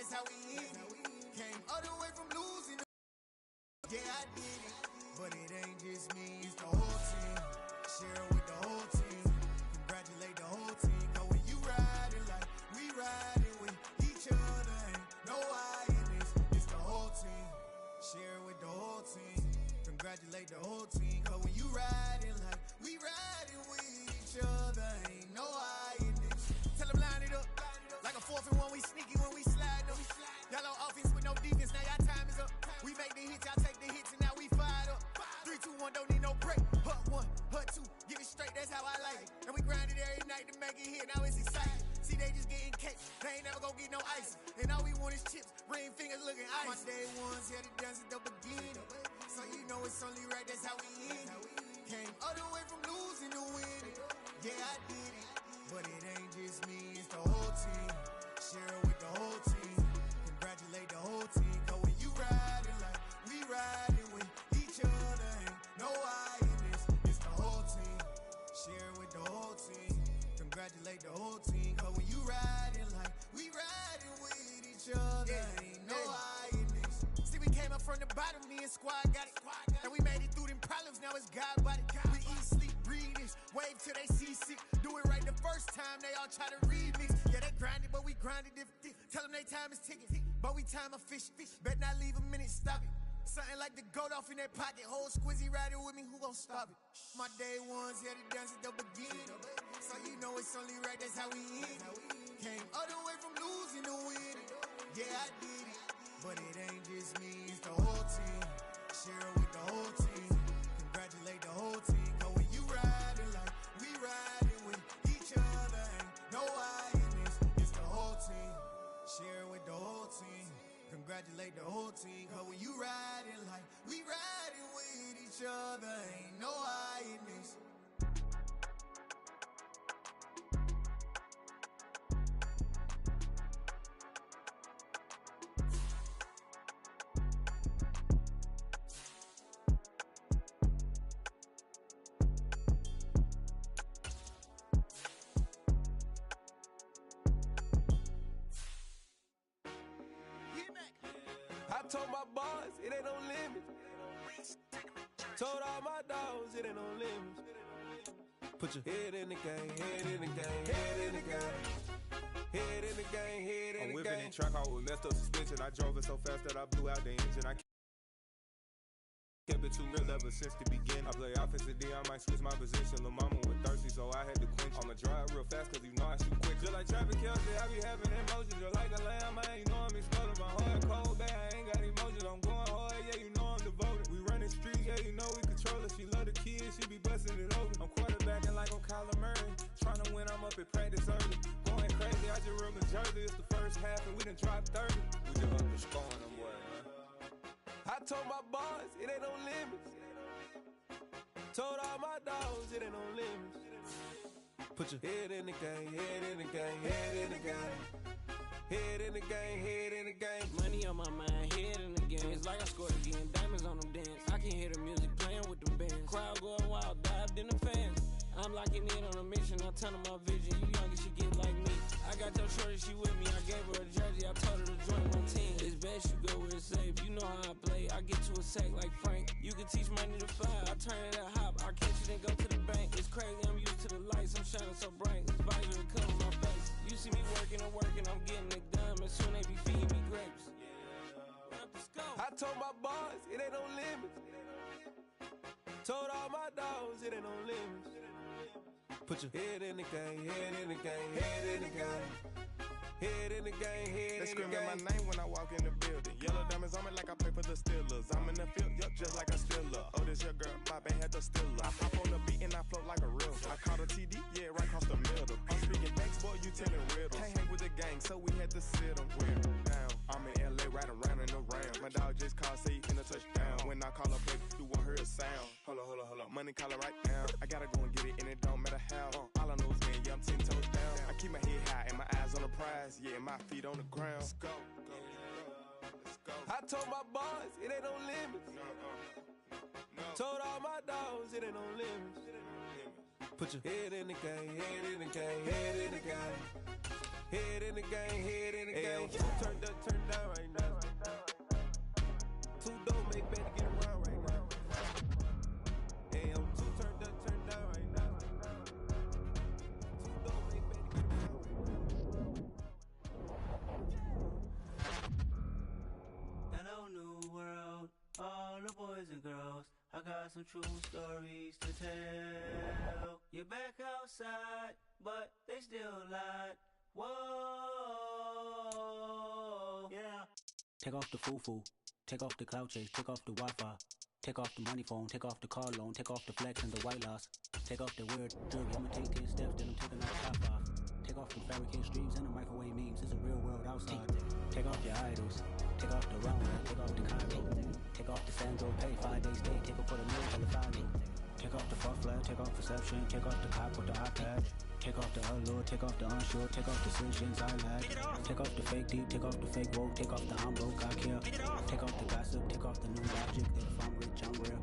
that's how we end it. Came all the way from losing. Yeah, I did it, but it ain't just me, it's the whole team. Share it with the whole team. Congratulate the whole team. Cause when you riding like we riding with each other, ain't no I in this. It's the whole team. Share it with the whole team. Congratulate the whole team. Cause when you riding like we riding with each other, ain't no I in this. Tell them line it up. Like a 4th and 1, we sneaky when we slide them. Y'all on offense with no defense, now y'all time is up. We make the hits, y'all take the hits, and now we fired up. 3, 2, 1, don't need no break. Hut 1, hut 2, give it straight, that's how I like it. And we grind it every night to make it hit, now it's exciting. See, they just getting cake, they ain't never gonna get no ice. And all we want is chips, ring fingers looking ice. My day ones here to dance at the beginning. So you know it's only right, that's how we end it. Came all the way from losing to winning. Yeah, I did it, but it ain't just me, it's the whole team. Share it with the whole team. Congratulate the whole team. Cause when you riding like we riding with each other, ain't no I in this. It's the whole team. Share it with the whole team. Congratulate the whole team. Cause when you riding like we riding with each other, ain't no I in this. See, we came up from the bottom, me and squad got it. And we made it through them problems, now it's God body. We eat, sleep, breathe this. Wave till they seasick. Do it right the first time, they all try to remix. Yeah, they grinded, but we grinded different. Tell them they time is ticking, but we time a fish. Bet not leave a minute, stop it. Something like the goat off in their pocket. Whole squizzy riding with me, who gon' stop it? My day ones here to dance at the beginning. So you know it's only right, that's how we end it. Came all the way from losing to winning. Yeah, I did it, but it ain't just me, it's the whole team. Share it with the whole team. Congratulate the whole team. Cause when you riding like we riding with each other, ain't no I in this. It's the whole team. Share it with the whole team. Congratulate the whole team. Cause when you riding like we riding with each other, ain't no I in this. I told my boss, it ain't no limit. Told all my dogs, it ain't no limits. Put your head in the game, head in the game, head in the game. Head in the game, head in the game. I'm whipping in track, I was left up suspension. I drove it so fast that I blew out the engine. I kept it too real ever since the beginning. I play offensive D, I might switch my position. Lil' mama was thirsty, so I had to quench. I'ma drive real fast, cause you know I shoot quick. Just like traffic Kelsey, I be having emotions. Just like a lamb, man, you know I'm exploding. My heart cold, bad, I ain't got emotions. I'm going hard, yeah, you know I'm devoted. We running streets, yeah, you know we control it. She love the kids, she be busting it over. I'm quarterbacking like I'm Kyler Murray. Trying to win, I'm up at practice early. Going crazy, I just run the jersey. It's the first half, and we done dropped 30. We just up and scoring them, boy, man. I told my boss, it ain't no limits. Told all my dogs, it ain't no limits. Put your head in the game, head in the game, head in the game. Head in the game, head in the game. Money on my mind, head in the game. It's like I scored again, diamonds on them dance. I can hear the music playing with them bands. Crowd going wild, dived in the fans. I'm locking in on a mission, I tell her my vision. You young and she get like me. I got your shorty, she with me. I gave her a jersey, I told her to join my team. It's best you go where it's safe. You know how I play. I get to a sack like Frank. You can teach money to fly. I turn it at hop. I catch it and go to the bank. It's crazy, I'm used to the lights. I'm shining so bright. This visor will cover my face. You see me working and working. I'm getting it done. And soon they be feeding me grapes. I told my boss, it ain't no limits. Told all my dogs, it ain't no limits. Put your head in the game, head in the game, head in the game. Head in the game, head in the game. They screaming my name when I walk in the building. Yellow diamonds on me like I play for the Steelers. I'm in the field, yup, just like a Steeler. Oh, this your girl, my band had the Steeler. I pop on the beat and I float like a river. I caught a TD, yeah, right across the middle. I'm speaking thanks, boy, you telling riddles. Can't hang with the gang, so we had to sit them down. I'm in LA, right around in the round. My dog just called, say he finna touch down. When I call a play, you won't hear a sound. Hold up, money calling right now. I gotta go and get it, and it don't matter how. All I know is win, yeah, I'm 10 toes down. I keep my head high and my eyes on the prize. Yeah, my feet on the ground. Let's go. Let's go. I told my boss, it ain't no limits. No. Told all my dogs, it ain't no limits. Put your head in the game, head in the game, head in the game. Head in the game, head in the game. Turned up, turned down right now. Too dope, make better get around right now. Hey, I'm too turned up, turned down right now. Too dope, make better get around right now. Hello, new world, all the boys and girls. I got some true stories to tell. You're back outside, but they still lied. Whoa, yeah. Take off the foo-foo, take off the cloud chase, take off the Wi-Fi, take off the money phone, take off the car loan, take off the flex and the white loss, take off the weird jewelry. I'ma take 10 steps, then I'm taking off top off. Take off the fabricated streams and the microwave memes. It's a real world outside. Take off your idols, take off the runway, take off the Cairo, take off the Sandro, pay 5 days stay, take off for the meal till the final. Take off the fuck flag, take off perception, take off the cop with the iPad. Take off the allure, take off the unsure, take off decisions I lack. Take off the fake deep, take off the fake woke, take off the I'm broke, I care. Take off the gossip, take off the new logic that if I'm rich, I'm real.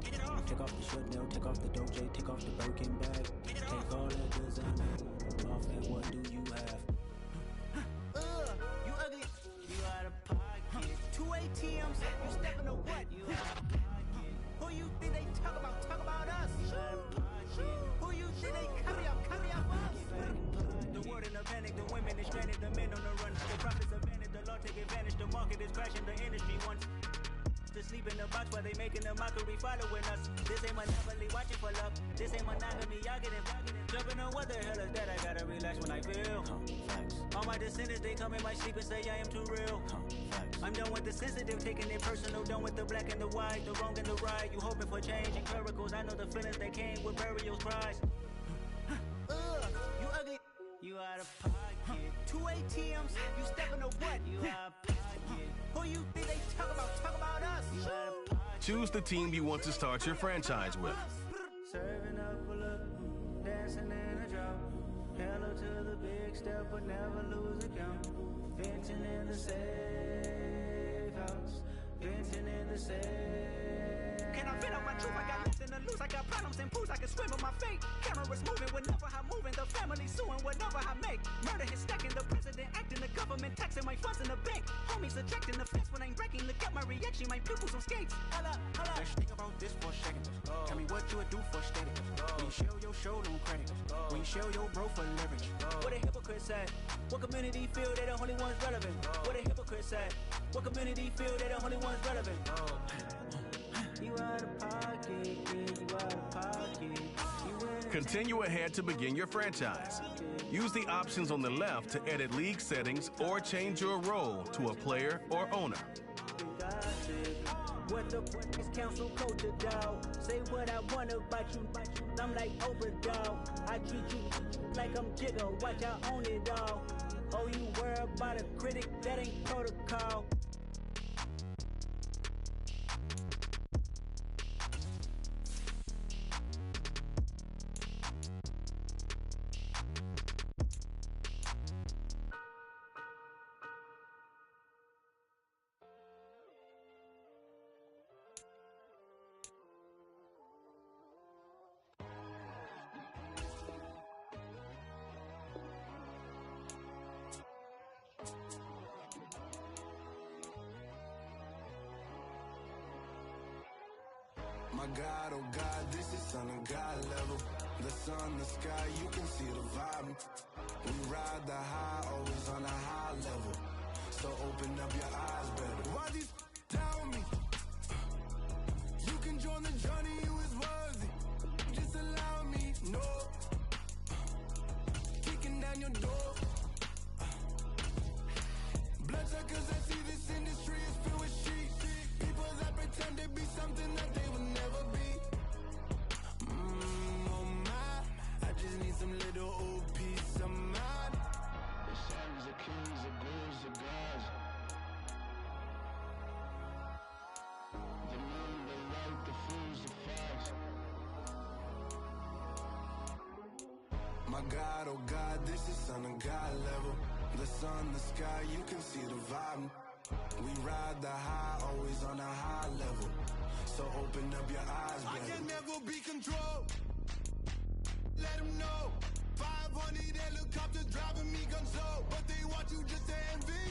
Take off the should know, take off the doje, take off the Birkin bag. Take all that designer off and what do you have? You ugly, you out of pocket. 2 ATMs, you stepping to what? You out of pocket. Who you think they talk about? Talk about us. You out of pocket. Who you think they carry up us? The world in a panic, the women is stranded, the men on the run. The profits are vanished, the law take advantage, the market is crashing, the industry wants to sleep in the box while they making a mockery following us. This ain't monopoly, watching for love. This ain't monogamy, y'all getting jumping on what the hell is that? I gotta relax when I feel. All my descendants, they come in my sleep and say I am too real. I'm done with the sensitive, taking it personal, done with the black and the white, the wrong and the right. You hoping for change and miracles, I know the feelings that came with burial cries. You ugly, you out of pocket. 2 ATMs, you stepping to what? You out of pocket. Who you think they talk about? Talk about us. You out of pocket. Choose the team you want to start your franchise with. Serving up a look, dancing in a drop. Hello to the big step, but never lose a count. Venting in the safe house, venting in the safe. Can I vent out my truth? I got nothing to lose. I got problems and pools. I can swim with my fate. Cameras moving whenever I'm moving. The family suing whatever I make. Murder is stacking. The president acting. The government taxing my funds in the bank. Homies ejecting the fence when I'm breaking. Look at my reaction. My pupils on skates. Holla, holla. Let's think about this for a second. Tell me what you would do for status. When you show your show on credit. When you show your bro for leverage. What a hypocrite said. What community feel they the only ones relevant? What a hypocrite said. What community feel they the only ones relevant? You out of pocket, yeah, you out of pocket. Continue ahead to begin your franchise. Use the options on the left to edit league settings or change your role to a player or owner. What the fuck is council culture, dog? Say what I want about you. I'm like Oprah, dog. I treat you like I'm Jigga. Watch I own it, dog. Oh, you worry about a critic? That ain't protocol. My God, oh God, this is son of God level. The sun, the sky, you can see the vibe. We ride the high, always on a high level. So open up your eyes better. Why these tell me? You can join the journey, you is worthy. Just allow me, no. Kicking down your door. Bloodsuckers, I see this industry is filled with sheep. People that pretend to be something that they will never be. Oh my, I just need some little old peace of mind. The sons of kings, the ghouls, the gods. The moon, the light, the fools, the facts. My God, oh God, this is son of God level. The sun, the sky, you can see the vibe. We ride the high, always on a high level. So open up your eyes, baby. I can never be controlled. Let them know. 500 helicopters driving me gonzo. But they watch you just to envy?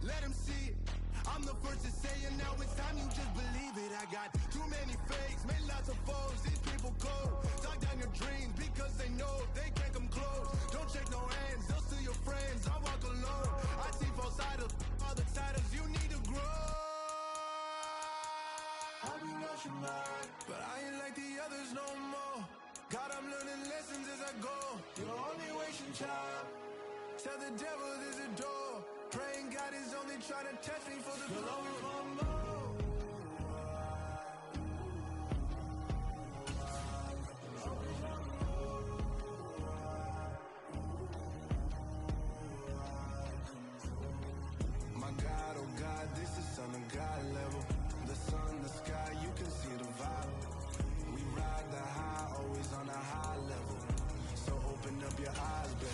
Let them see it. I'm the first to say it, now it's time you just believe it. I got too many fakes, made lots of foes, these people cold. Talk down your dreams because they know they can't come close. Don't shake no hands, they'll steal your friends, I walk alone. I see false idols, all the titles, you need to grow. Have you lost your mind? But I ain't like the others no more. God, I'm learning lessons as I go. You're only wasting time. Tell the devil there's a door. Praying God is only trying to test me for the glory of more. My God, oh God, this is Son of God level. The sun, the sky, you can see the vibe. We ride the high, always on a high level. So open up your eyes, babe.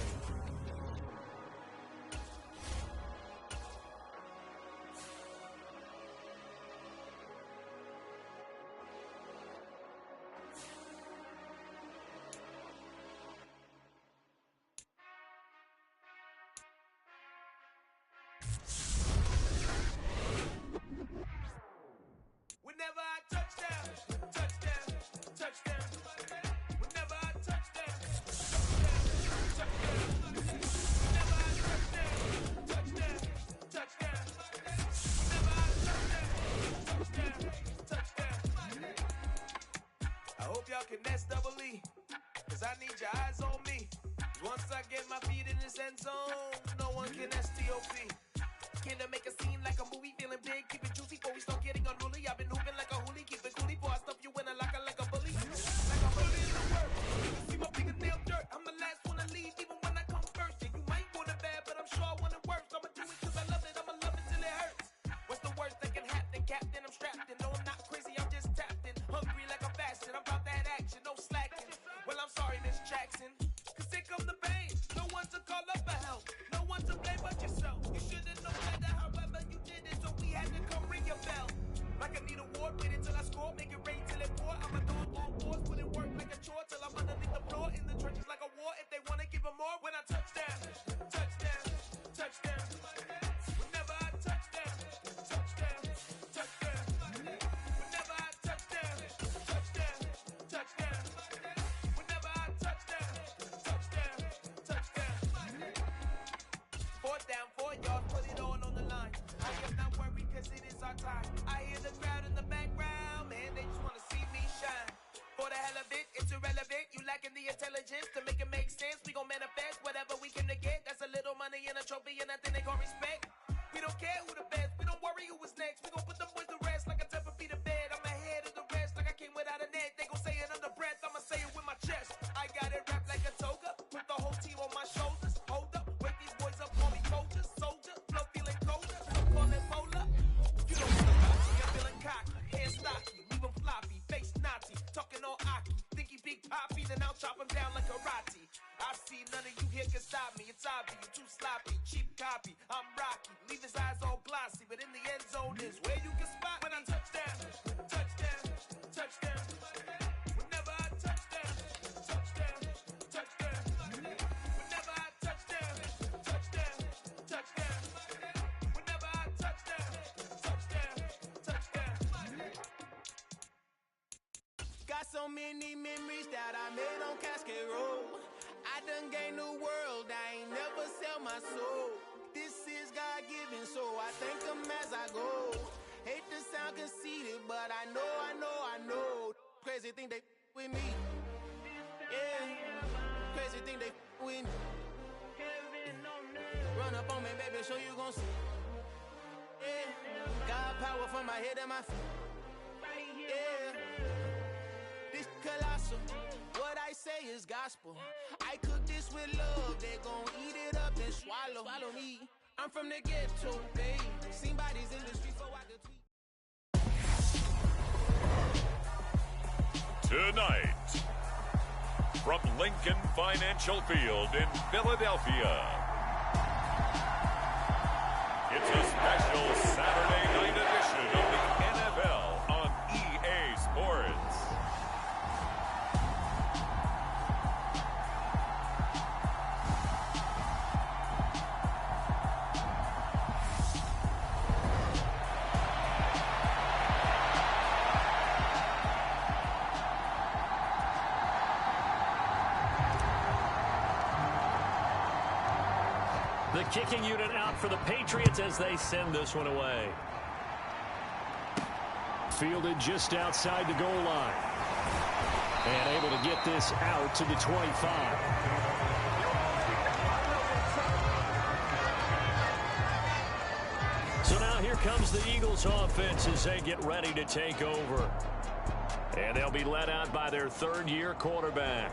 Whenever I touchdown, touchdown, touchdown. Whenever I touchdown, touchdown, touchdown. Whenever I touchdown, touchdown, touchdown. Whenever I touchdown, touchdown. I hope y'all can S-double-E, cause I need your eyes on me. Once I get my feet in this end zone, no one can STOP. Can I make a scene like a movie, feeling big, keep it juicy before we start getting unruly. I've been hooping like a hoolie, keep it coolie before I stuff you in a locker like a bully. Like a bully in the work. You can see my fingernail dirt. I'm the last one to leave, even when I come first. Yeah, you might want it bad, but I'm sure I want it worse. I'ma do it cause I love it, I'ma love it till it hurts. What's the worst that can happen, Captain? I'm strapped in. No, I'm not crazy, I'm just tapped in. Hungry like a fashion, I'm about that action, no slacking. Well, I'm sorry, Miss Jackson, cause here come the pain. No one to call up for help, no one to blame but yourself. You should've known better, however you did it, so we had to come ring your bell. Like I need a award, wait until I score, make it rain till it pour. I'm a dog on board, put in work like a chore till I'm underneath the floor, in the trenches like a war. If they wanna give them more, when I touchdown, touchdown, touchdown. Whenever I touchdown, touchdown, touchdown. Whenever I touchdown, touchdown, touchdown. Whenever I touchdown, touchdown, touchdown. Fourth down, 4 yards, put it all on the line. I am not worried cause it is our time. I hear the crowd in the background, man, they just wanna see me shine. For the hell of it, it's irrelevant. You lacking the intelligence to make it make sense. We gon' manifest whatever we came to get. That's a little money and a trophy and nothing they gon' respect. We don't care who the best, we don't worry who was next. We gon' put them boys to rest like a temper feet of bed. I'm ahead of the rest like I came without a net. They gon' say it under breath, I'ma say it with my chest. I got it wrapped like a toga, put the whole team on my shoulders. Hold up, wake these boys up, call me soldier, soldier. Flow feeling colder, so call it polar. You don't feel cocky, I'm feeling cocky. Hair stocky, leave him floppy, face Nazi. Talking all Aki, think he big poppy, then I'll chop him down like karate. I see none of you here can stop me. It's obvious, you too sloppy, cheap copy. I'm Rocky, leave his eyes all glossy, but in the end zone is where you can spot when I touchdown, touchdown, touchdown. Whenever I touchdown, touchdown, touchdown. Whenever I touchdown, touchdown, touchdown. Whenever I touchdown, touchdown, touchdown. Got so many memories that I made on Cascade Road. I done gained the world, I ain't never sell my soul. This is God-given, so I thank him as I go. Hate to sound conceited, but I know. Crazy thing they with me. Yeah, crazy thing they with me. Run up on me, baby, show you gon' see. Yeah, God power from my head and my feet. Yeah, this colossal. What I say is gospel. I cook this with love. They gon' eat it up and swallow me. I'm from the ghetto, babe. Seen bodies in the street, so I could tweet. Tonight, from Lincoln Financial Field in Philadelphia, it's a special Saturday night edition of the NFL on EA Sports. The kicking unit out for the Patriots as they send this one away. Fielded just outside the goal line. And able to get this out to the 25. So now here comes the Eagles offense as they get ready to take over. And they'll be led out by their third-year quarterback.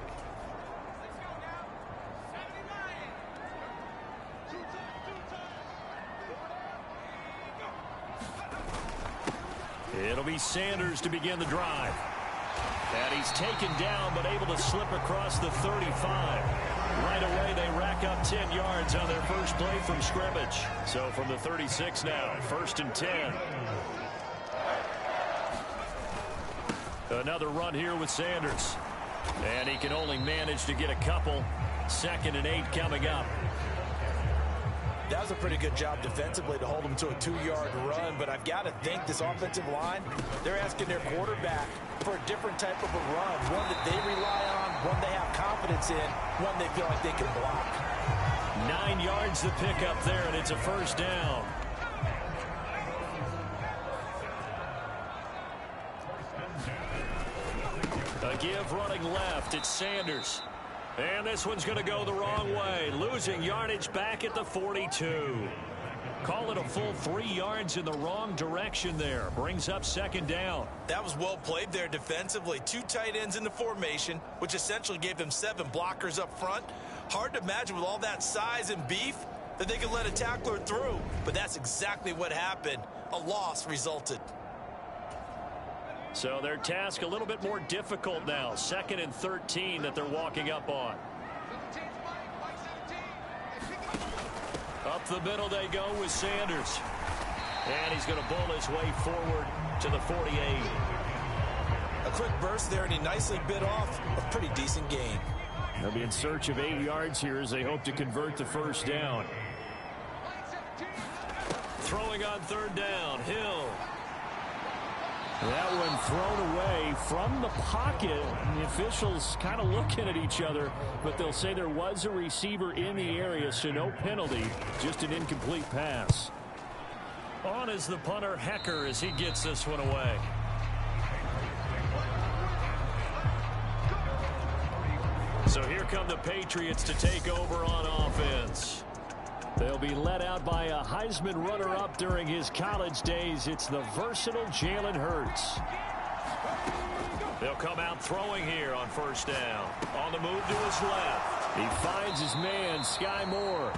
It'll be Sanders to begin the drive. And he's taken down but able to slip across the 35. Right away they rack up 10 yards on their first play from scrimmage. So from the 36 now, 1st and 10. Another run here with Sanders. And he can only manage to get a couple. 2nd and 8 coming up. That was a pretty good job defensively to hold them to a 2-yard run, but I've got to think this offensive line, they're asking their quarterback for a different type of a run, one that they rely on, one they have confidence in, one they feel like they can block. 9 yards to pick up there, and it's a 1st down. A give running left, it's Sanders. And this one's going to go the wrong way. Losing yardage back at the 42. Call it a full 3 yards in the wrong direction there. Brings up 2nd down. That was well played there defensively. 2 tight ends in the formation, which essentially gave them 7 blockers up front. Hard to imagine with all that size and beef that they could let a tackler through. But that's exactly what happened. A loss resulted. So their task a little bit more difficult now. 2nd and 13 that they're walking up on. Up the middle they go with Sanders. And he's going to bull his way forward to the 48. A quick burst there, and he nicely bit off a pretty decent gain. They'll be in search of 8 yards here as they hope to convert the 1st down. Throwing on 3rd down, Hill. That one thrown away from the pocket. The officials kind of looking at each other, but they'll say there was a receiver in the area, so no penalty, just an incomplete pass. On is the punter, Hecker, as he gets this one away. So here come the Patriots to take over on offense. They'll be led out by a Heisman runner-up during his college days. It's the versatile Jalen Hurts. They'll come out throwing here on 1st down. On the move to his left. He finds his man, Sky Moore.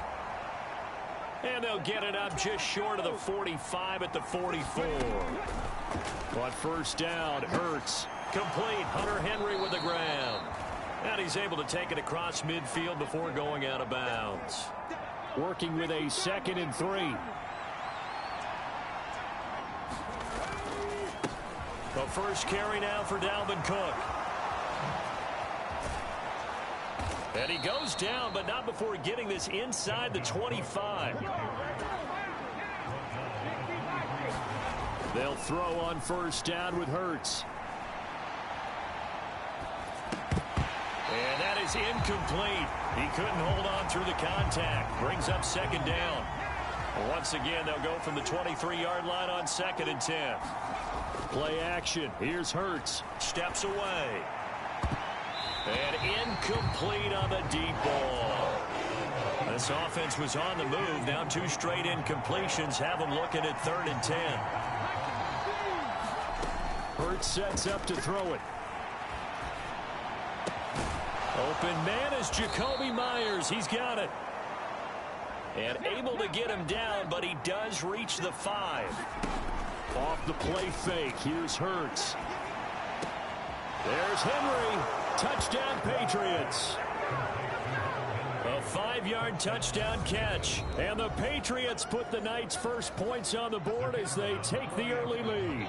And they'll get it up just short of the 45 at the 44. On 1st down, Hurts. Complete. Hunter Henry with the grab. And he's able to take it across midfield before going out of bounds. Working with a 2nd and 3. The first carry now for Dalvin Cook. And he goes down, but not before getting this inside the 25. They'll throw on 1st down with Hurts. And that is incomplete. He couldn't hold on through the contact. Brings up 2nd down. Once again, they'll go from the 23-yard line on 2nd and 10. Play action. Here's Hurts. Steps away. And incomplete on the deep ball. This offense was on the move. Now 2 straight incompletions have them looking at 3rd and 10. Hurts sets up to throw it. Open man is Jacoby Myers. He's got it. And able to get him down, but he does reach the 5. Off the play fake. Here's Hurts. There's Henry. Touchdown, Patriots. A 5-yard touchdown catch. And the Patriots put the Knights' first points on the board as they take the early lead.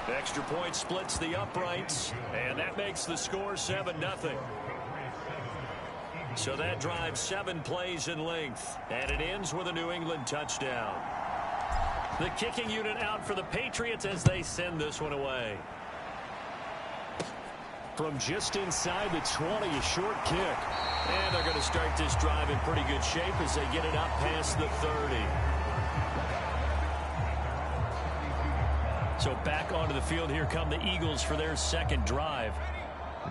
Extra point splits the uprights, and that makes the score 7-0. So that drives 7 plays in length, and it ends with a New England touchdown. The kicking unit out for the Patriots as they send this one away. From just inside the 20, a short kick. And they're going to start this drive in pretty good shape as they get it up past the 30. So back onto the field, here come the Eagles for their second drive.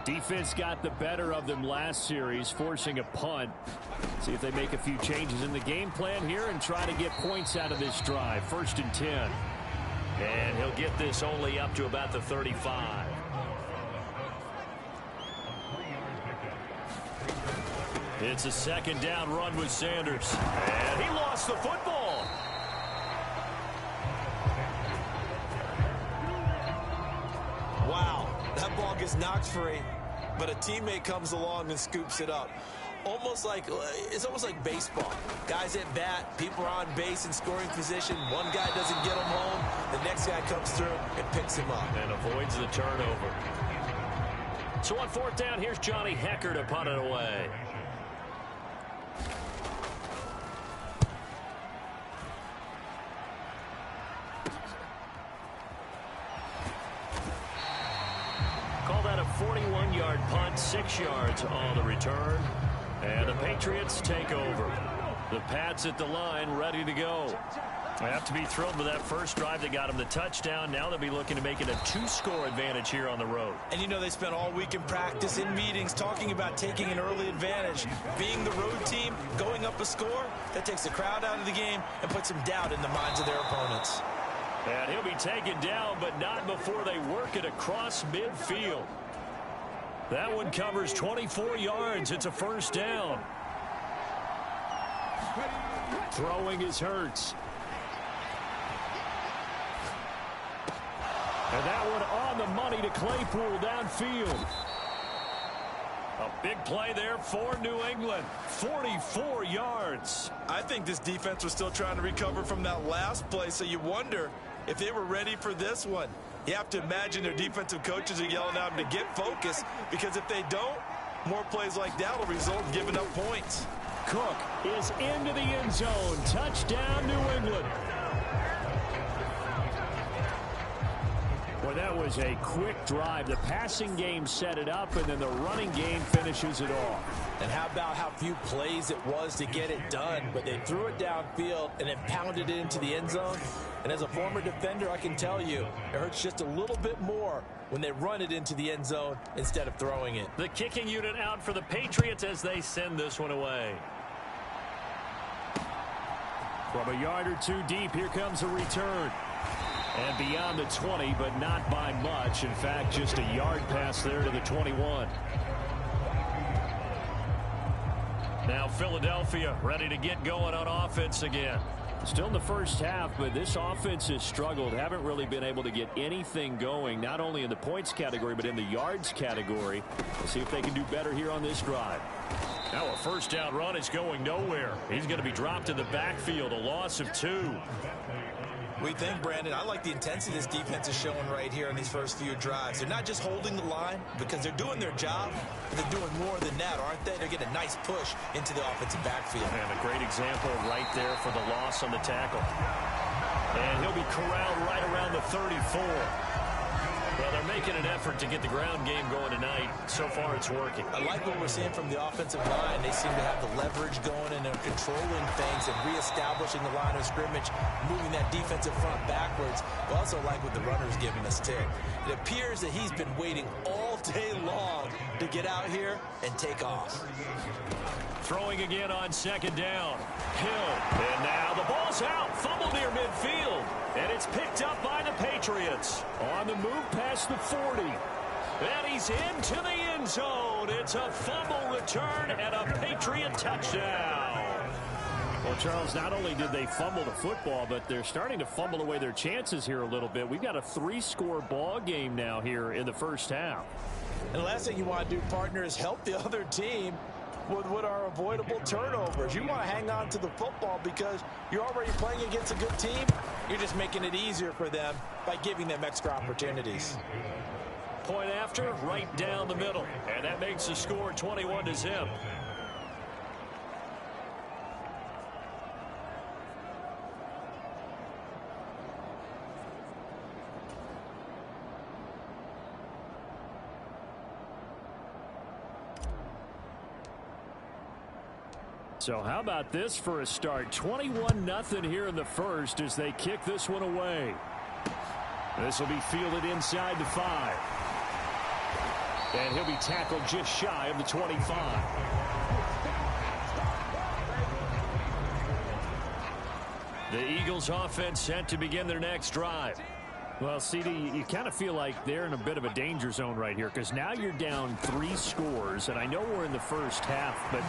Defense got the better of them last series, forcing a punt. See if they make a few changes in the game plan here and try to get points out of this drive. 1st and 10. And he'll get this only up to about the 35. It's a 2nd down run with Sanders. And he lost the football. Wow, that ball gets knocked free, but a teammate comes along and scoops it up. It's almost like baseball. Guys at bat, people are on base in scoring position. One guy doesn't get him home. The next guy comes through and picks him up. And avoids the turnover. So on 4th down, here's Johnny Hecker to punt it away. Call that a 41-yard punt, 6 yards on the return. And the Patriots take over. The Pats at the line, ready to go. They have to be thrilled with that first drive that got them the touchdown. Now they'll be looking to make it a 2-score advantage here on the road. And you know they spent all week in practice, in meetings, talking about taking an early advantage. Being the road team, going up a score, that takes the crowd out of the game and puts some doubt in the minds of their opponents. And he'll be taken down, but not before they work it across midfield. That one covers 24 yards. It's a 1st down. Throwing is Hurts. And that one on the money to Claypool downfield. A big play there for New England. 44 yards. I think this defense was still trying to recover from that last play, so you wonder if they were ready for this one. You have to imagine their defensive coaches are yelling at them to get focused, because if they don't, more plays like that will result in giving up points. Cook is into the end zone. Touchdown, New England. Well, that was a quick drive. The passing game set it up, and then the running game finishes it off. And how about how few plays it was to get it done, but they threw it downfield and then pounded it into the end zone. And as a former defender, I can tell you, it hurts just a little bit more when they run it into the end zone instead of throwing it. The kicking unit out for the Patriots as they send this one away. From a yard or two deep, here comes a return. And beyond the 20, but not by much. In fact, just a yard pass there to the 21. Now Philadelphia ready to get going on offense again. Still in the first half, but this offense has struggled. Haven't really been able to get anything going, not only in the points category, but in the yards category. We'll see if they can do better here on this drive. Now a 1st down run is going nowhere. He's going to be dropped in the backfield, a loss of 2. We think, Brandon, I like the intensity this defense is showing right here in these first few drives. They're not just holding the line because they're doing their job, but they're doing more than that, aren't they? They're getting a nice push into the offensive backfield. And a great example right there for the loss on the tackle. And he'll be corralled right around the 34. Well, they're making an effort to get the ground game going tonight. So far, it's working. I like what we're seeing from the offensive line. They seem to have the leverage going, and they're controlling things and reestablishing the line of scrimmage, moving that defensive front backwards. I also like what the runner's giving us, too. It appears that he's been waiting all day long to get out here and take off. Throwing again on 2nd down. Hill. And now the ball's out. Fumble near midfield. And it's picked up by the Patriots. On the move past the 40. And he's into the end zone. It's a fumble return and a Patriot touchdown. Well, Charles, not only did they fumble the football, but they're starting to fumble away their chances here a little bit. We've got a 3-score ball game now here in the first half. And the last thing you want to do, partner, is help the other team with what are avoidable turnovers. You want to hang on to the football because you're already playing against a good team. You're just making it easier for them by giving them extra opportunities. Point after, right down the middle. And that makes the score 21-0. So how about this for a start? 21-0 here in the first as they kick this one away. This will be fielded inside the 5. And he'll be tackled just shy of the 25. The Eagles offense set to begin their next drive. Well, CD, you kind of feel like they're in a bit of a danger zone right here because now you're down 3 scores, and I know we're in the first half, but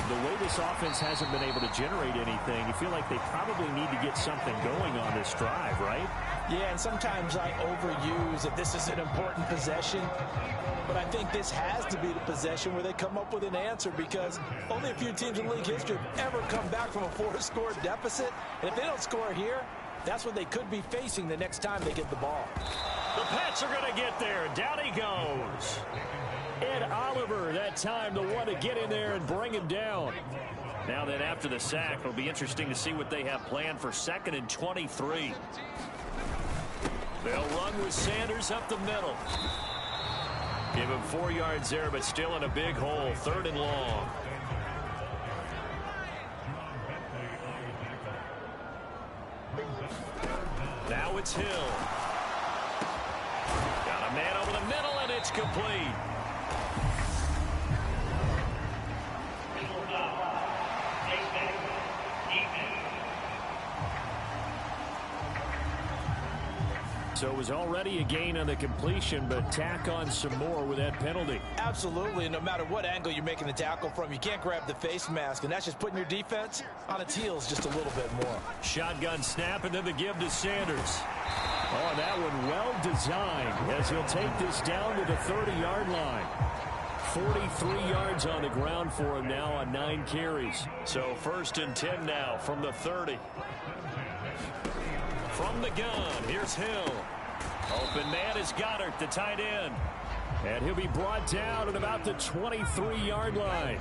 the way this offense hasn't been able to generate anything, you feel like they probably need to get something going on this drive, right? Yeah, and sometimes I overuse that this is an important possession, but I think this has to be the possession where they come up with an answer because only a few teams in league history have ever come back from a 4-score deficit, and if they don't score here, that's what they could be facing the next time they get the ball. The Pats are going to get there. Down he goes. Ed Oliver, that time the one to get in there and bring him down. Now then, after the sack, it'll be interesting to see what they have planned for 2nd and 23. They'll run with Sanders up the middle. Give him 4 yards there, but still in a big hole. 3rd and long. Now it's Hill. Got a man over the middle, and it's complete. So it was already a gain on the completion, but tack on some more with that penalty. Absolutely, and no matter what angle you're making the tackle from, you can't grab the face mask, and that's just putting your defense on its heels just a little bit more. Shotgun snap, and then the give to Sanders. Oh, and that one well designed as he'll take this down to the 30-yard line. 43 yards on the ground for him now on 9 carries. So 1st and 10 now from the 30. From the gun, here's Hill. Open man is Goddard, the tight end. And he'll be brought down at about the 23-yard line.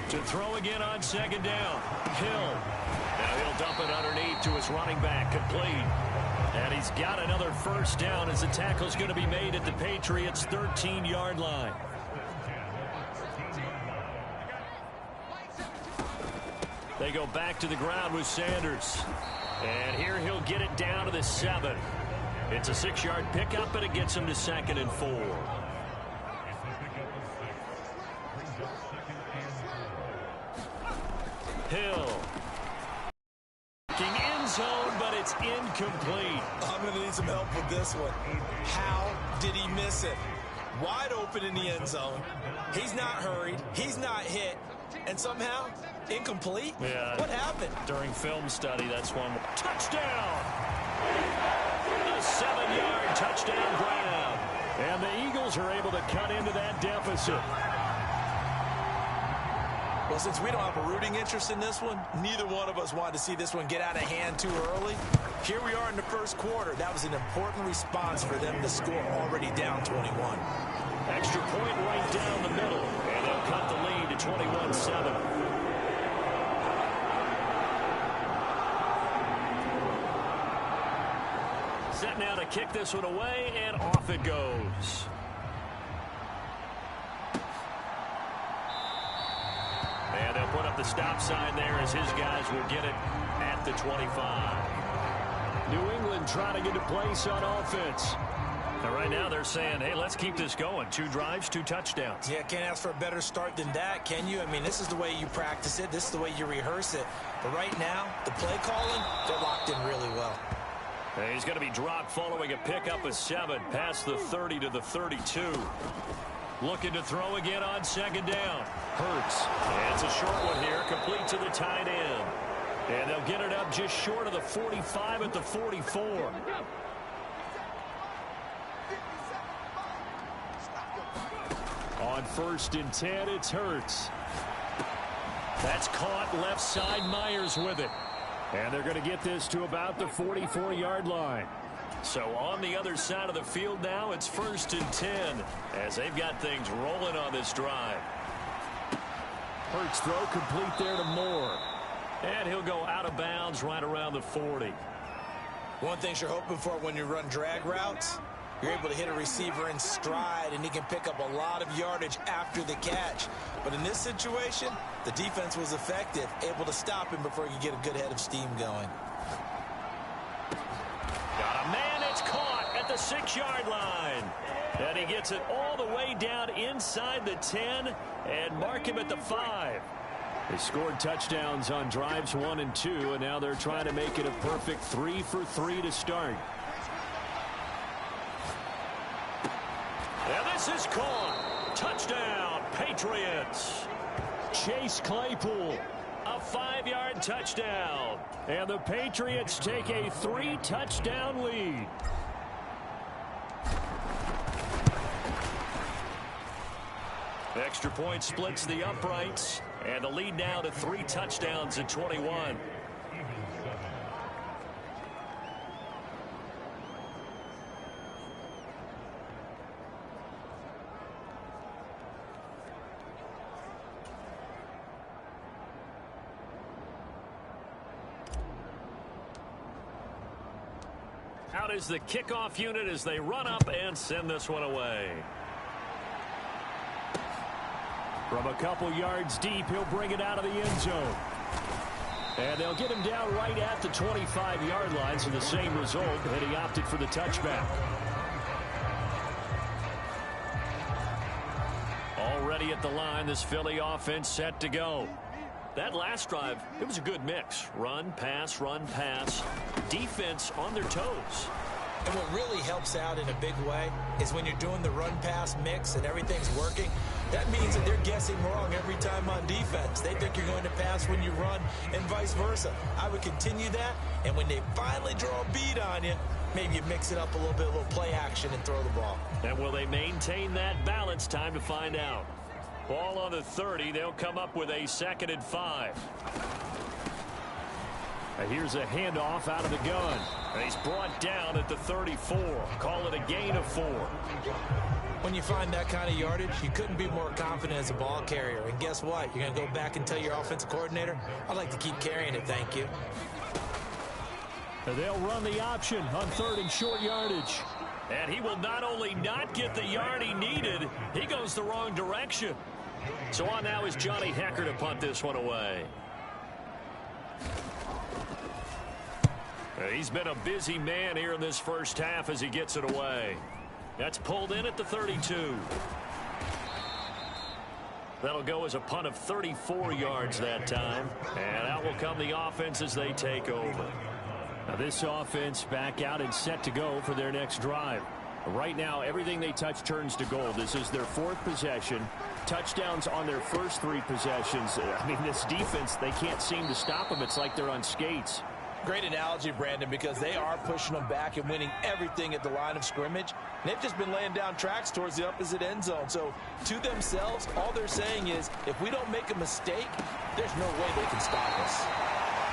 To throw again on 2nd down. Hill. Now he'll dump it underneath to his running back, complete. And he's got another 1st down as the tackle's going to be made at the Patriots' 13-yard line. They go back to the ground with Sanders. And here he'll get it down to the 7. It's a 6-yard pickup, and it gets him to 2nd and 4. Hill. End zone, but it's incomplete. I'm going to need some help with this one. How did he miss it? Wide open in the end zone. He's not hurried. He's not hit. And somehow, incomplete? Yeah. What happened? During film study, that's one. Touchdown! A 7-yard touchdown grab. And the Eagles are able to cut into that deficit. Well, since we don't have a rooting interest in this one, neither one of us wanted to see this one get out of hand too early. Here we are in the 1st quarter. That was an important response for them to score already down 21. Extra point right down the middle. And they'll cut the lead to 21-7. Set now to kick this one away, and off it goes. And they'll put up the stop sign there as his guys will get it at the 25. New England trying to get a place on offense. And right now they're saying, hey, let's keep this going. 2 drives, 2 touchdowns. Yeah, can't ask for a better start than that, can you? I mean, this is the way you practice it. This is the way you rehearse it. But right now, the play calling, they're locked in really well. And he's going to be dropped following a pickup of 7 past the 30 to the 32. Looking to throw again on 2nd down. Hurts. And it's a short one here, complete to the tight end. And they'll get it up just short of the 45 at the 44. On 1st and 10, it's Hurts. That's caught left side. Myers with it. And they're going to get this to about the 44-yard line. So on the other side of the field now, it's 1st and 10 as they've got things rolling on this drive. Hurts throw complete there to Moore. And he'll go out of bounds right around the 40. One thing you're hoping for when you run drag routes, You're able to hit a receiver in stride, and he can pick up a lot of yardage after the catch. But in this situation, the defense was effective, able to stop him before he could get a good head of steam going. Got a man, it's caught at the 6-yard line. And he gets it all the way down inside the 10 and mark him at the 5. They scored touchdowns on drives 1 and 2, and now they're trying to make it a perfect 3 for 3 to start. And this is caught. Touchdown, Patriots. Chase Claypool, a 5-yard touchdown. And the Patriots take a 3-touchdown lead. Extra point splits the uprights, and the lead now to 3 touchdowns at 21. Out is the kickoff unit as they run up and send this one away. From a couple yards deep, he'll bring it out of the end zone. And they'll get him down right at the 25-yard line, so the same result, and he opted for the touchback. Already at the line, this Philly offense set to go. That last drive, it was a good mix. Run, pass, defense on their toes. And what really helps out in a big way is when you're doing the run-pass mix and everything's working, that means that they're guessing wrong every time on defense. They think you're going to pass when you run and vice versa. I would continue that, and when they finally draw a bead on you, maybe you mix it up a little play action and throw the ball. And will they maintain that balance? Time to find out. Ball on the 30. They'll come up with a 2nd and 5. And here's a handoff out of the gun. And he's brought down at the 34. Call it a gain of 4. When you find that kind of yardage, you couldn't be more confident as a ball carrier. And guess what? You're going to go back and tell your offensive coordinator, I'd like to keep carrying it, thank you. And they'll run the option on 3rd and short yardage. And he will not only not get the yard he needed, he goes the wrong direction. So on now is Johnny Hecker to punt this one away. He's been a busy man here in this first half as he gets it away. That's pulled in at the 32. That'll go as a punt of 34 yards that time. And out will come the offense as they take over. Now this offense back out and set to go for their next drive. Right now, everything they touch turns to gold. This is their 4th possession. Touchdowns on their first 3 possessions. I mean, this defense, they can't seem to stop them. It's like they're on skates. Great analogy, Brandon, because they are pushing them back and winning everything at the line of scrimmage. And they've just been laying down tracks towards the opposite end zone. So to themselves, all they're saying is, if we don't make a mistake, there's no way they can stop us.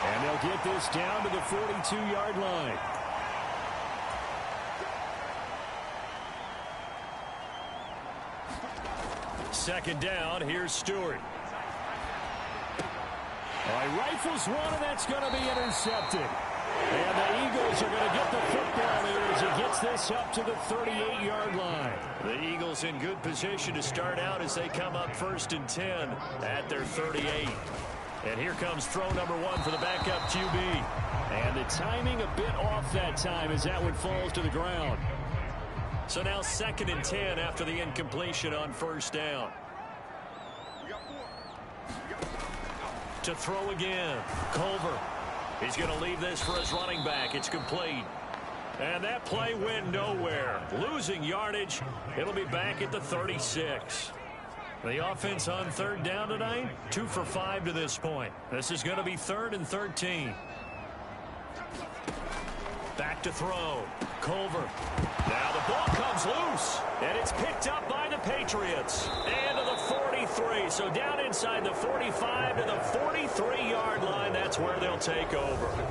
And they'll get this down to the 42-yard line. Second down, here's Stewart. All right, rifles one, and that's going to be intercepted. And the Eagles are going to get the football here as he gets this up to the 38-yard line. The Eagles in good position to start out as they come up 1st and 10 at their 38. And here comes throw number 1 for the backup QB. And the timing a bit off that time as that one falls to the ground. So now 2nd and 10 after the incompletion on 1st down. To throw again. Culver. He's going to leave this for his running back. It's complete. And that play went nowhere. Losing yardage. It'll be back at the 36. The offense on 3rd down tonight, 2 for 5 to this point. This is going to be 3rd and 13. Back to throw. Culver. Now the ball comes loose. And it's picked up by the Patriots. And to the 43. So down inside the 45 to the 43-yard line. That's where they'll take over.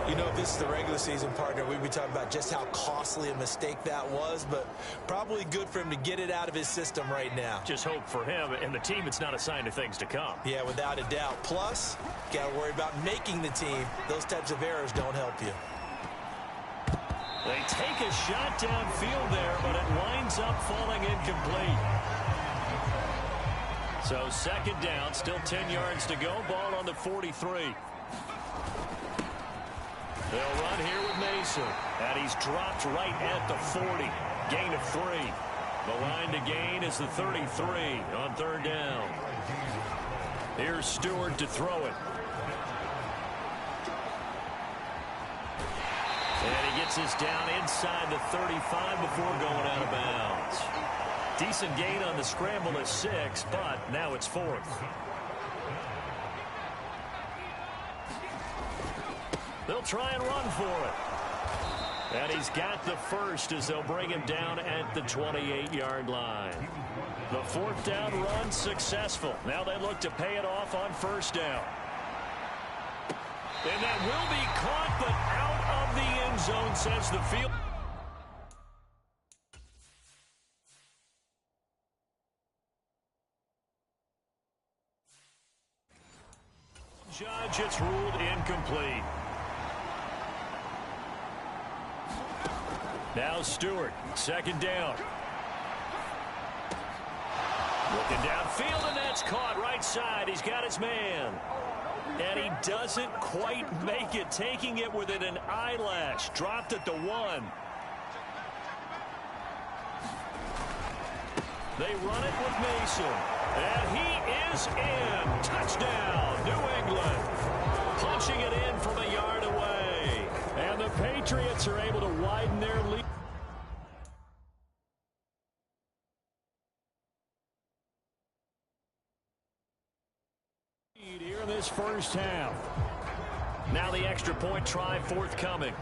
You know, if this is the regular season, partner, we'd be talking about just how costly a mistake that was, but probably good for him to get it out of his system right now. Just hope for him and the team it's not a sign of things to come. Yeah, without a doubt. Plus, got to worry about making the team. Those types of errors don't help you. They take a shot downfield there, but it winds up falling incomplete. So second down, still 10 yards to go. Ball on the 43. They'll run here with Mason. And he's dropped right at the 40. Gain of 3. The line to gain is the 33 on third down. Here's Stewart to throw it. And he gets this down inside the 35 before going out of bounds. Decent gain on the scramble is 6, but now it's 4th. They'll try and run for it. And he's got the first as they'll bring him down at the 28-yard line. The 4th down run successful. Now they look to pay it off on first down. And that will be caught, but out of the end zone, says the field. Judge, it's ruled incomplete. Now Stewart, second down. Looking downfield, and that's caught right side. He's got his man. And he doesn't quite make it, taking it within an eyelash. Dropped at the 1. They run it with Mason. And he is in. Touchdown, New England. Punching it in from a yard away. And the Patriots are able to widen their lead. Here in this first half. Now the extra point try forthcoming.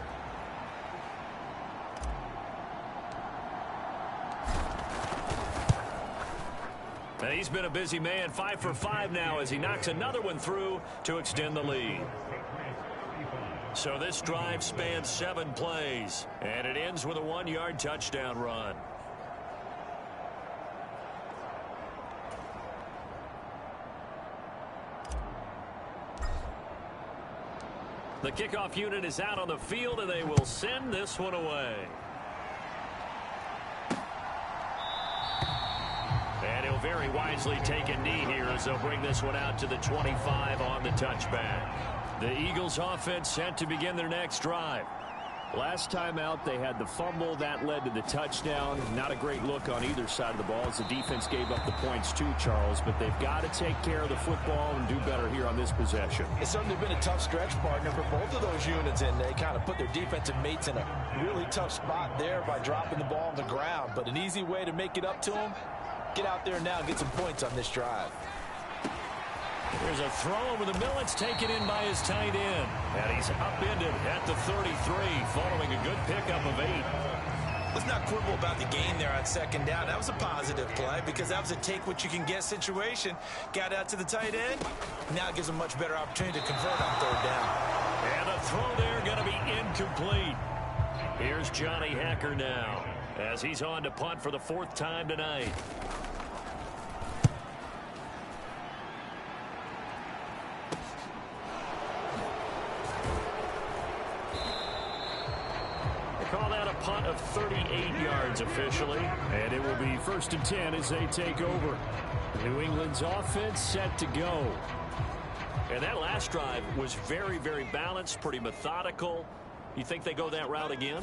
And he's been a busy man, 5 for 5 now as he knocks another one through to extend the lead. So this drive spans 7 plays, and it ends with a 1-yard touchdown run. The kickoff unit is out on the field, and they will send this one away. And he'll very wisely take a knee here as they'll bring this one out to the 25 on the touchback. The Eagles offense set to begin their next drive. Last time out, they had the fumble. That led to the touchdown. Not a great look on either side of the ball as the defense gave up the points too, Charles. But they've got to take care of the football and do better here on this possession. It's certainly been a tough stretch, partner, for both of those units. And they kind of put their defensive mates in a really tough spot there by dropping the ball on the ground. But an easy way to make it up to them, get out there now and get some points on this drive. There's a throw over the middle. It's taken in by his tight end. And he's upended at the 33 following a good pickup of 8. Let's not quibble about the gain there on second down. That was a positive play because that was a take-what-you-can-get situation. Got out to the tight end. Now it gives a much better opportunity to convert on third down. And the throw there going to be incomplete. Here's Johnny Hacker now as he's on to punt for the 4th time tonight. Call that a punt of 38 yards officially. And it will be 1st and 10 as they take over. New England's offense set to go. And that last drive was very, very balanced, pretty methodical. You think they go that route again?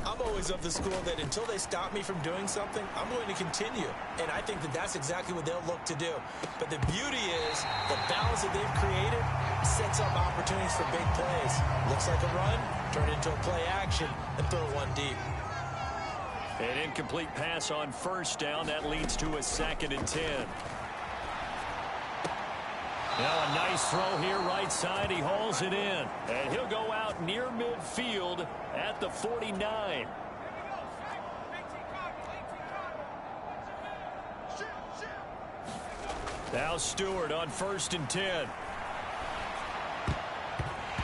I'm always of the school that until they stop me from doing something, I'm going to continue. And I think that that's exactly what they'll look to do. But the beauty is the balance that they've created sets up opportunities for big plays. Looks like a run, turn it into a play action, and throw one deep. An incomplete pass on first down. That leads to a 2nd and 10. Now a nice throw here right side. He hauls it in. And he'll go out near midfield at the 49. Now Stewart on 1st and 10.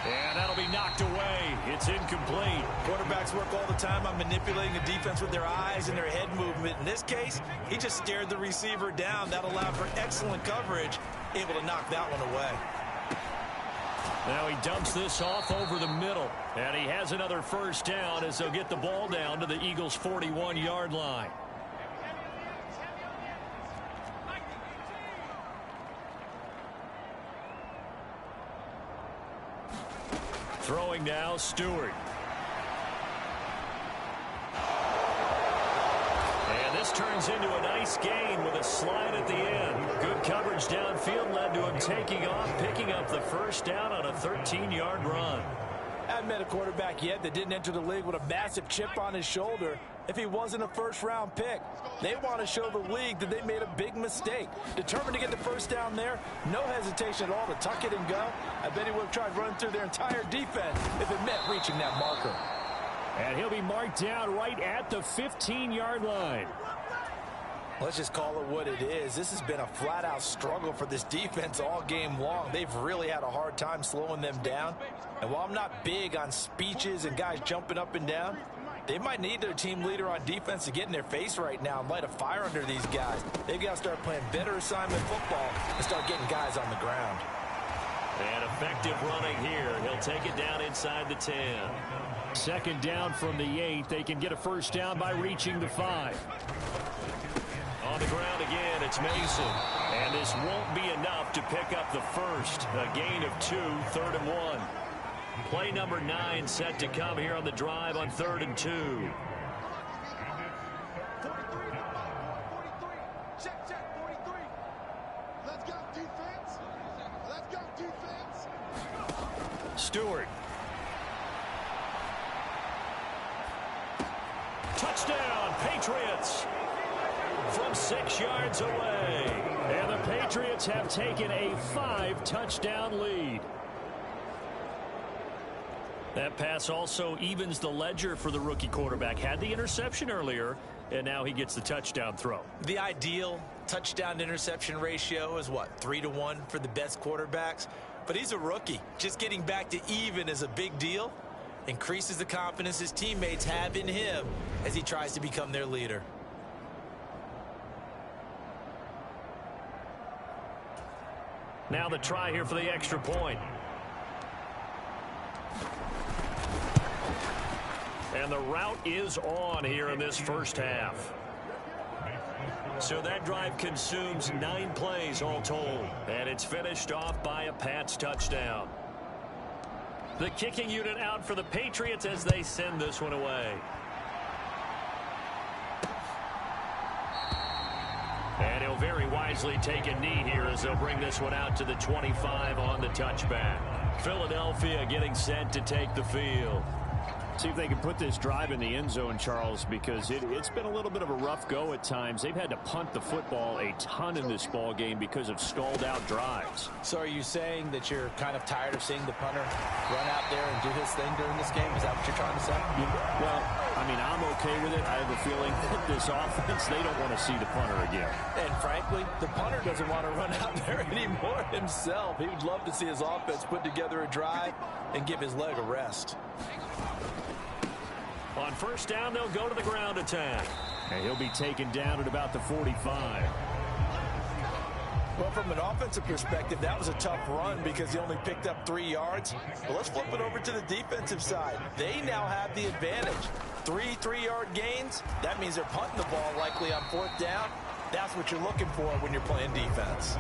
And that'll be knocked away. It's incomplete. Quarterbacks work all the time on manipulating the defense with their eyes and their head movement. In this case, he just stared the receiver down. That allowed for excellent coverage. Able to knock that one away. Now he dumps this off over the middle. And he has another first down as they'll get the ball down to the Eagles' 41-yard line. Throwing now, Stewart. And this turns into a nice gain with a slide at the end. Good coverage downfield led to him taking off, picking up the first down on a 13-yard run. I haven't met a quarterback yet that didn't enter the league with a massive chip on his shoulder if he wasn't a first-round pick. They want to show the league that they made a big mistake. Determined to get the first down there, no hesitation at all to tuck it and go. I bet he would have tried running through their entire defense if it meant reaching that marker. And he'll be marked down right at the 15-yard line. Let's just call it what it is. This has been a flat-out struggle for this defense all game long. They've really had a hard time slowing them down. And while I'm not big on speeches and guys jumping up and down, they might need their team leader on defense to get in their face right now and light a fire under these guys. They've got to start playing better assignment football and start getting guys on the ground. And effective running here. He'll take it down inside the 10. Second down from the 8. They can get a first down by reaching the 5. On the ground again, it's Mason. And this won't be enough to pick up the first. A gain of 2, 3rd and 1. Play number 9 set to come here on the drive on 3rd and 2. Check, 43. Let's go, defense. Let's go, defense. Stewart. Touchdown, Patriots. From 6 yards away. And the Patriots have taken a 5-touchdown lead. That pass also evens the ledger for the rookie quarterback. Had the interception earlier, and now he gets the touchdown throw. The ideal touchdown-interception ratio is, what, 3-to-1 for the best quarterbacks? But he's a rookie. Just getting back to even is a big deal. Increases the confidence his teammates have in him as he tries to become their leader. Now the try here for the extra point. And the route is on here in this first half. So that drive consumes 9 plays all told. And it's finished off by a Pats touchdown. The kicking unit out for the Patriots as they send this one away. And he'll very wisely take a knee here as they'll bring this one out to the 25 on the touchback. Philadelphia getting set to take the field. See if they can put this drive in the end zone, Charles, because it's been a little bit of a rough go at times. They've had to punt the football a ton in this ball game because of stalled out drives. So are you saying that you're kind of tired of seeing the punter run out there and do his thing during this game? Is that what you're trying to say? Well, I mean, I'm okay with it. I have a feeling that this offense, they don't want to see the punter again. And frankly, the punter doesn't want to run out there anymore himself. He would love to see his offense put together a drive and give his leg a rest. On first down, they'll go to the ground attack. And he'll be taken down at about the 45. Well, from an offensive perspective, that was a tough run because he only picked up 3 yards. But let's flip it over to the defensive side. They now have the advantage. 3 3-yard gains. That means they're punting the ball likely on 4th down. That's what you're looking for when you're playing defense.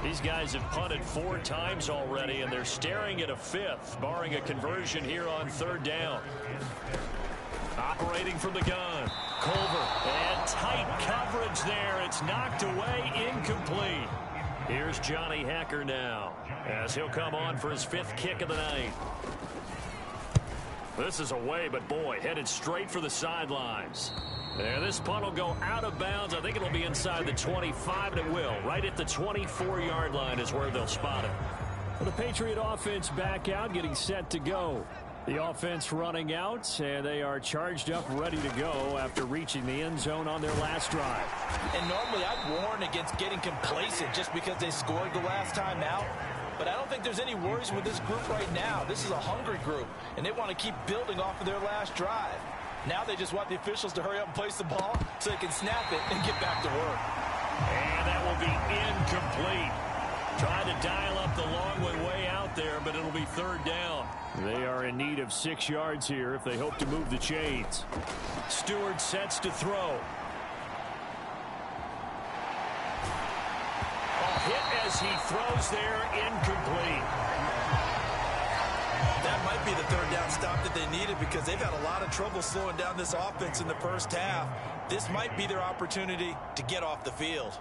These guys have punted 4 times already, and they're staring at a 5th, barring a conversion here on 3rd down. Operating from the gun, Culver, and tight coverage there. It's knocked away, incomplete. Here's Johnny Hacker now, as he'll come on for his 5th kick of the night. This is away, but boy, headed straight for the sidelines. There, this punt will go out of bounds. I think it'll be inside the 25, and it will. Right at the 24-yard line is where they'll spot it. Well, the Patriot offense back out, getting set to go. The offense running out, and they are charged up, ready to go after reaching the end zone on their last drive. And normally I'd warn against getting complacent just because they scored the last time out. But I don't think there's any worries with this group right now. This is a hungry group, and they want to keep building off of their last drive. Now they just want the officials to hurry up and place the ball so they can snap it and get back to work. And that will be incomplete. Trying to dial up the long way out there, but it'll be third down. They are in need of 6 yards here if they hope to move the chains. Stewart sets to throw. A hit as he throws there, incomplete. That might be the third down stop that they needed because they've had a lot of trouble slowing down this offense in the first half. This might be their opportunity to get off the field.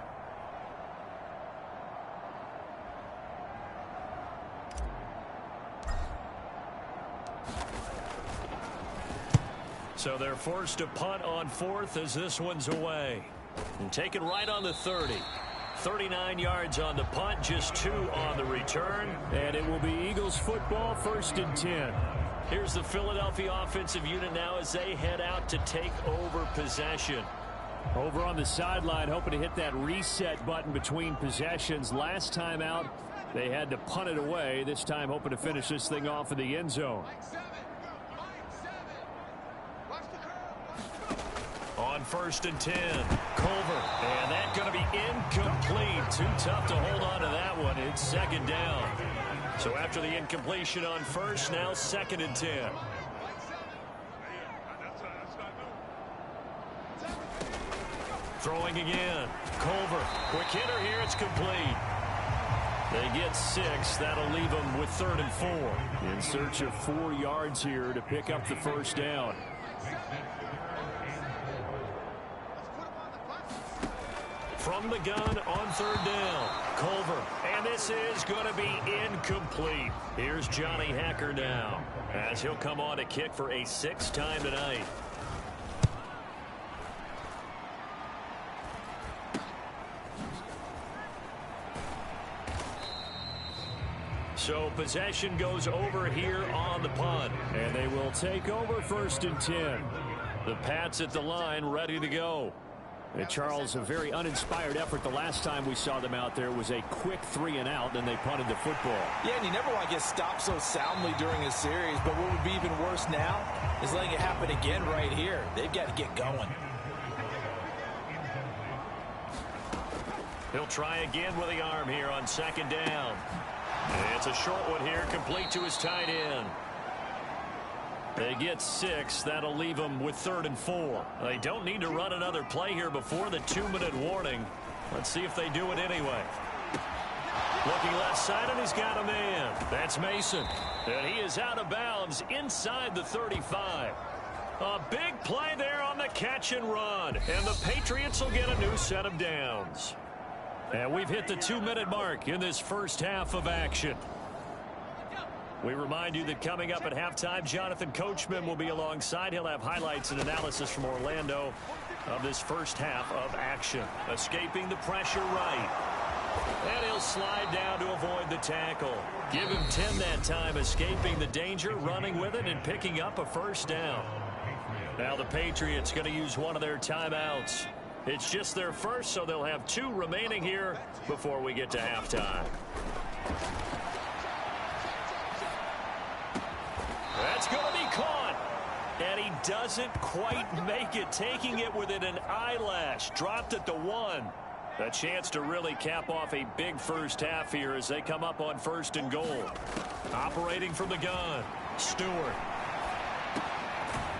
So they're forced to punt on 4th as this one's away. And taken right on the 30. 39 yards on the punt, just 2 on the return. And it will be Eagles football, 1st and 10. Here's the Philadelphia offensive unit now as they head out to take over possession. Over on the sideline, hoping to hit that reset button between possessions. Last time out, they had to punt it away. This time, hoping to finish this thing off in the end zone. On 1st and 10, Culver, and that's going to be incomplete. Too tough to hold on to that one. It's 2nd down. So after the incompletion on 1st, now 2nd and 10. Throwing again. Culver, quick hitter here, it's complete. They get 6. That'll leave them with 3rd and 4. In search of 4 yards here to pick up the 1st down. From the gun on 3rd down, Culver, and this is going to be incomplete. Here's Johnny Hacker now, as he'll come on to kick for a 6th time tonight. So possession goes over here on the punt, and they will take over 1st and 10. The Pats at the line ready to go. And Charles, a very uninspired effort the last time we saw them out there was a quick 3 and out, and they punted the football. Yeah, and you never want to get stopped so soundly during a series, but what would be even worse now is letting it happen again right here. They've got to get going. He'll try again with the arm here on 2nd down. And it's a short one here, complete to his tight end. They get 6. That'll leave them with 3rd and 4. They don't need to run another play here before the 2-minute warning. Let's see if they do it anyway. Looking left side, and he's got a man. That's Mason. And he is out of bounds inside the 35. A big play there on the catch and run. And the Patriots will get a new set of downs. And we've hit the 2-minute mark in this first half of action. We remind you that coming up at halftime, Jonathan Coachman will be alongside. He'll have highlights and analysis from Orlando of this first half of action. Escaping the pressure right. And he'll slide down to avoid the tackle. Give him 10 that time, escaping the danger, running with it, and picking up a 1st down. Now the Patriots going to use one of their timeouts. It's just their first, so they'll have 2 remaining here before we get to halftime. That's going to be caught. And he doesn't quite make it, taking it within an eyelash. Dropped at the 1. A chance to really cap off a big first half here as they come up on 1st and goal. Operating from the gun, Stewart.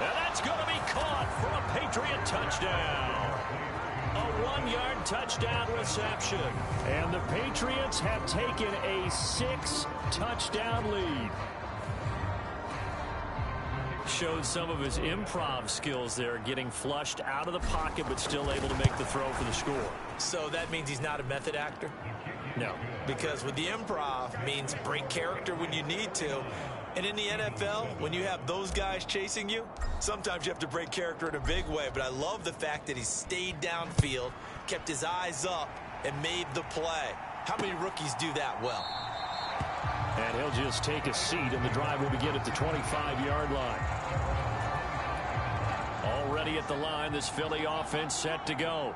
And that's going to be caught for a Patriot touchdown. A 1-yard touchdown reception. And the Patriots have taken a 6-touchdown lead. Showed some of his improv skills there, getting flushed out of the pocket but still able to make the throw for the score. So that means he's not a method actor? No. Because with the improv means break character when you need to. And in the NFL, when you have those guys chasing you, sometimes you have to break character in a big way. But I love the fact that he stayed downfield, kept his eyes up, and made the play. How many rookies do that well? And he'll just take a seat, and the drive will begin at the 25-yard line. Already at the line, this Philly offense set to go.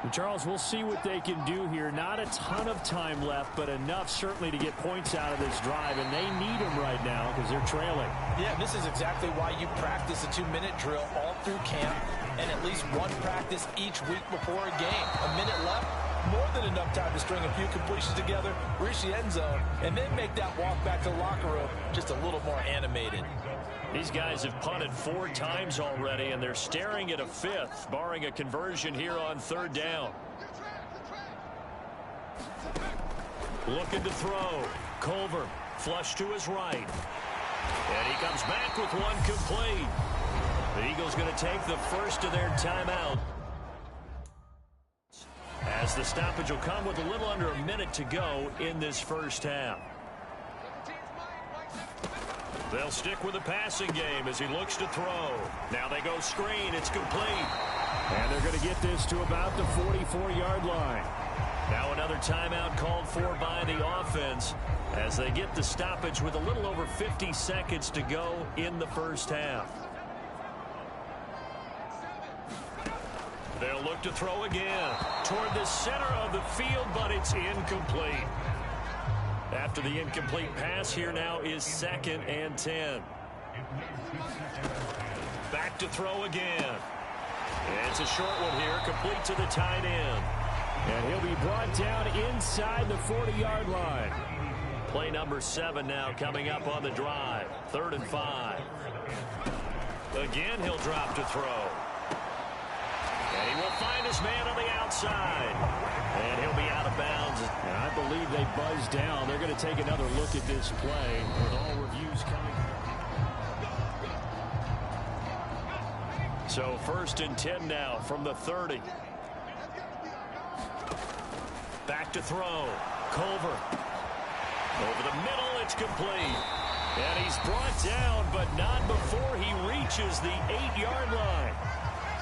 And Charles, we'll see what they can do here. Not a ton of time left, but enough certainly to get points out of this drive, and they need them right now because they're trailing. Yeah, this is exactly why you practice a 2-minute drill all through camp and at least one practice each week before a game. A minute left, more than enough time to string a few completions together, reach the end zone, and then make that walk back to the locker room just a little more animated. These guys have punted 4 times already, and they're staring at a 5th, barring a conversion here on 3rd down. Looking to throw. Culver, flush to his right. And he comes back with one complete. The Eagles going to take the first of their timeout. As the stoppage will come with a little under a minute to go in this first half. They'll stick with the passing game as he looks to throw. Now they go screen. It's complete. And they're going to get this to about the 44-yard line. Now another timeout called for by the offense as they get the stoppage with a little over 50 seconds to go in the first half. They'll look to throw again toward the center of the field, but it's incomplete. After the incomplete pass, here now is 2nd and 10. Back to throw again. It's a short one here, complete to the tight end. And he'll be brought down inside the 40-yard line. Play number 7 now coming up on the drive. 3rd and 5. Again, he'll drop to throw. And he will find his man on the outside. And he'll be out of bounds. And I believe they buzzed down. They're going to take another look at this play with all reviews coming. So 1st and 10 now from the 30. Back to throw. Culver. Over the middle, it's complete. And he's brought down, but not before he reaches the 8-yard line.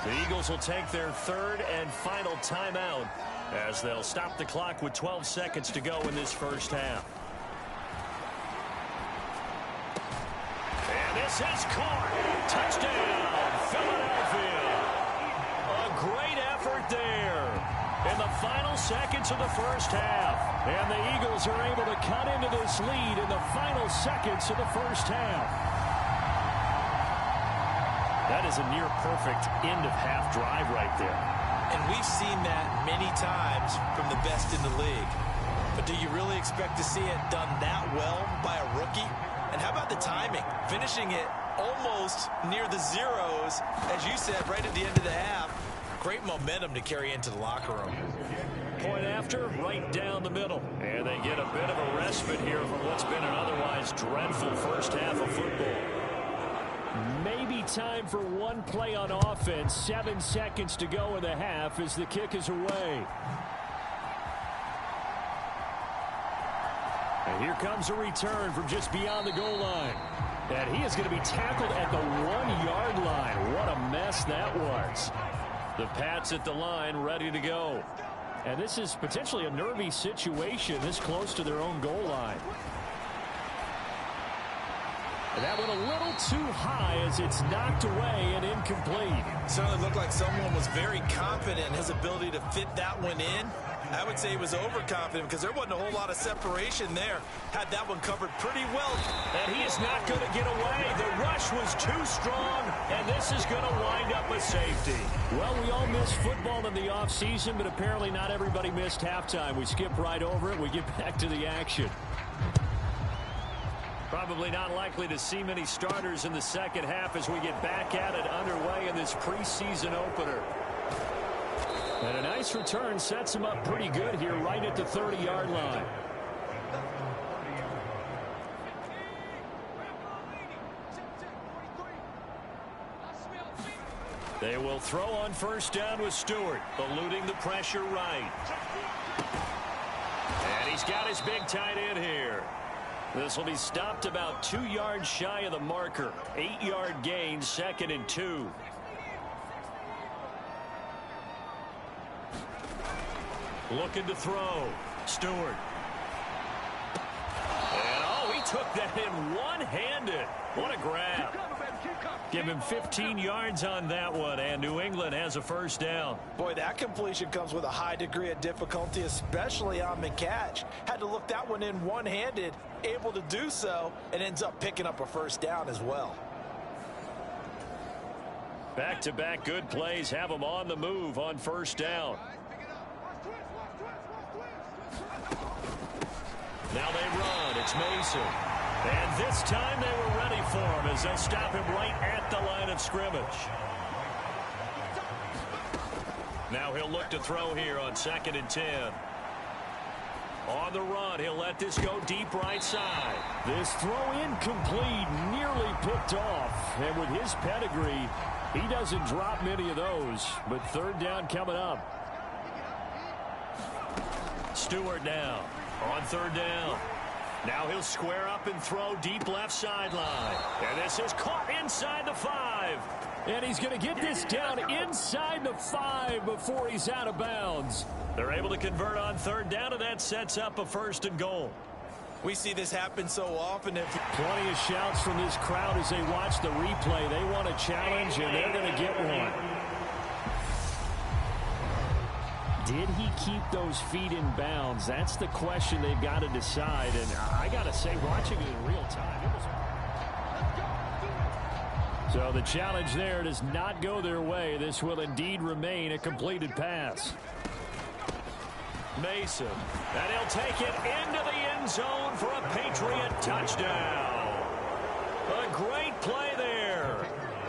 The Eagles will take their 3rd and final timeout as they'll stop the clock with 12 seconds to go in this first half. And this is caught. Touchdown, Philadelphia. A great effort there in the final seconds of the first half. And the Eagles are able to cut into this lead in the final seconds of the first half. That is a near-perfect end-of-half drive right there. And we've seen that many times from the best in the league. But do you really expect to see it done that well by a rookie? And how about the timing? Finishing it almost near the zeros, as you said, right at the end of the half. Great momentum to carry into the locker room. Point after, right down the middle. And they get a bit of a respite here from what's been an otherwise dreadful first half of football. Maybe time for one play on offense. 7 seconds to go in the half as the kick is away. And here comes a return from just beyond the goal line. And he is going to be tackled at the 1-yard line. What a mess that was. The Pats at the line, ready to go. And this is potentially a nervy situation this close to their own goal line. And that went a little too high as it's knocked away and incomplete. Certainly looked like someone was very confident in his ability to fit that one in. I would say he was overconfident because there wasn't a whole lot of separation there. Had that one covered pretty well. And he is not going to get away. The rush was too strong, and this is going to wind up a safety. Well, we all miss football in the offseason, but apparently not everybody missed halftime. We skip right over it. We get back to the action. Probably not likely to see many starters in the second half as we get back at it underway in this preseason opener. And a nice return sets him up pretty good here right at the 30-yard line. They will throw on first down with Stewart, eluding the pressure right. And he's got his big tight end here. This will be stopped about 2 yards shy of the marker. 8-yard gain, 2nd and 2. Looking to throw. Stewart. And oh, he took that in one-handed. What a grab. Give him 15 yards on that one, and New England has a first down. Boy, that completion comes with a high degree of difficulty, especially on the catch. Had to look that one in one-handed, able to do so, and ends up picking up a first down as well. Back-to-back good plays have them on the move on first down. Now they run. It's Mason. And this time they were ready for him as they'll stop him right at the line of scrimmage. Now he'll look to throw here on 2nd and 10. On the run, he'll let this go deep right side. This throw incomplete, nearly picked off. And with his pedigree, he doesn't drop many of those. But 3rd down coming up. Stewart now on 3rd down. Now he'll square up and throw deep left sideline. And this is caught inside the 5. And he's going to get this down inside the 5 before he's out of bounds. They're able to convert on 3rd down, and that sets up a 1st and goal. We see this happen so often. Plenty of shouts from this crowd as they watch the replay. They want a challenge, and they're going to get one. Did he keep those feet in bounds? That's the question they've got to decide. And I got to say, watching it in real time, it was... So the challenge there does not go their way. This will indeed remain a completed pass. Mason, and he'll take it into the end zone for a Patriot touchdown. A great play there.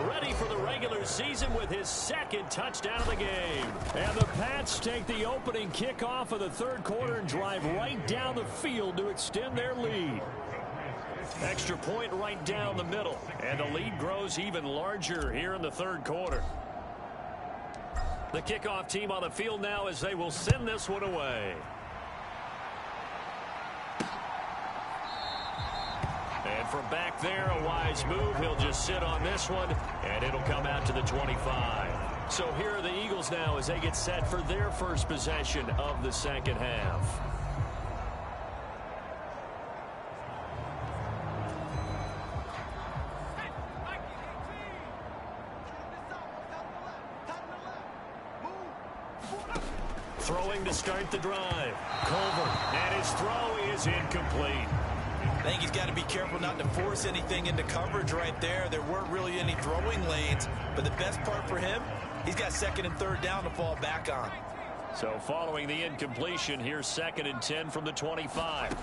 Ready for the regular season with his 2nd touchdown of the game. And the Pats take the opening kickoff of the 3rd quarter and drive right down the field to extend their lead. Extra point right down the middle. And the lead grows even larger here in the 3rd quarter. The kickoff team on the field now as they will send this one away. And from back there, a wise move. He'll just sit on this one, and it'll come out to the 25. So here are the Eagles now as they get set for their first possession of the 2nd half. Throwing to start the drive. Culver, and his throw is incomplete. I think he's got to be careful not to force anything into coverage right there. There weren't really any throwing lanes, but the best part for him, he's got 2nd and 3rd down to fall back on. So following the incompletion, here's 2nd and 10 from the 25.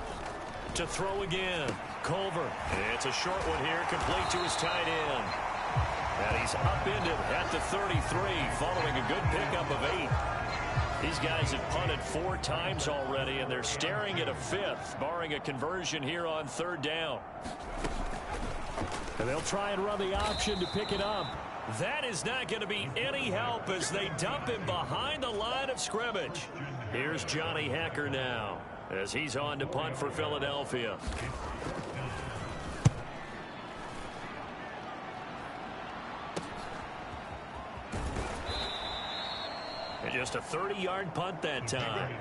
To throw again. Culver. It's a short one here, complete to his tight end. And he's upended at the 33 following a good pickup of 8. These guys have punted 4 times already, and they're staring at a 5th, barring a conversion here on 3rd down. And they'll try and run the option to pick it up. That is not going to be any help as they dump him behind the line of scrimmage. Here's Johnny Hecker now as he's on to punt for Philadelphia. Just a 30-yard punt that time.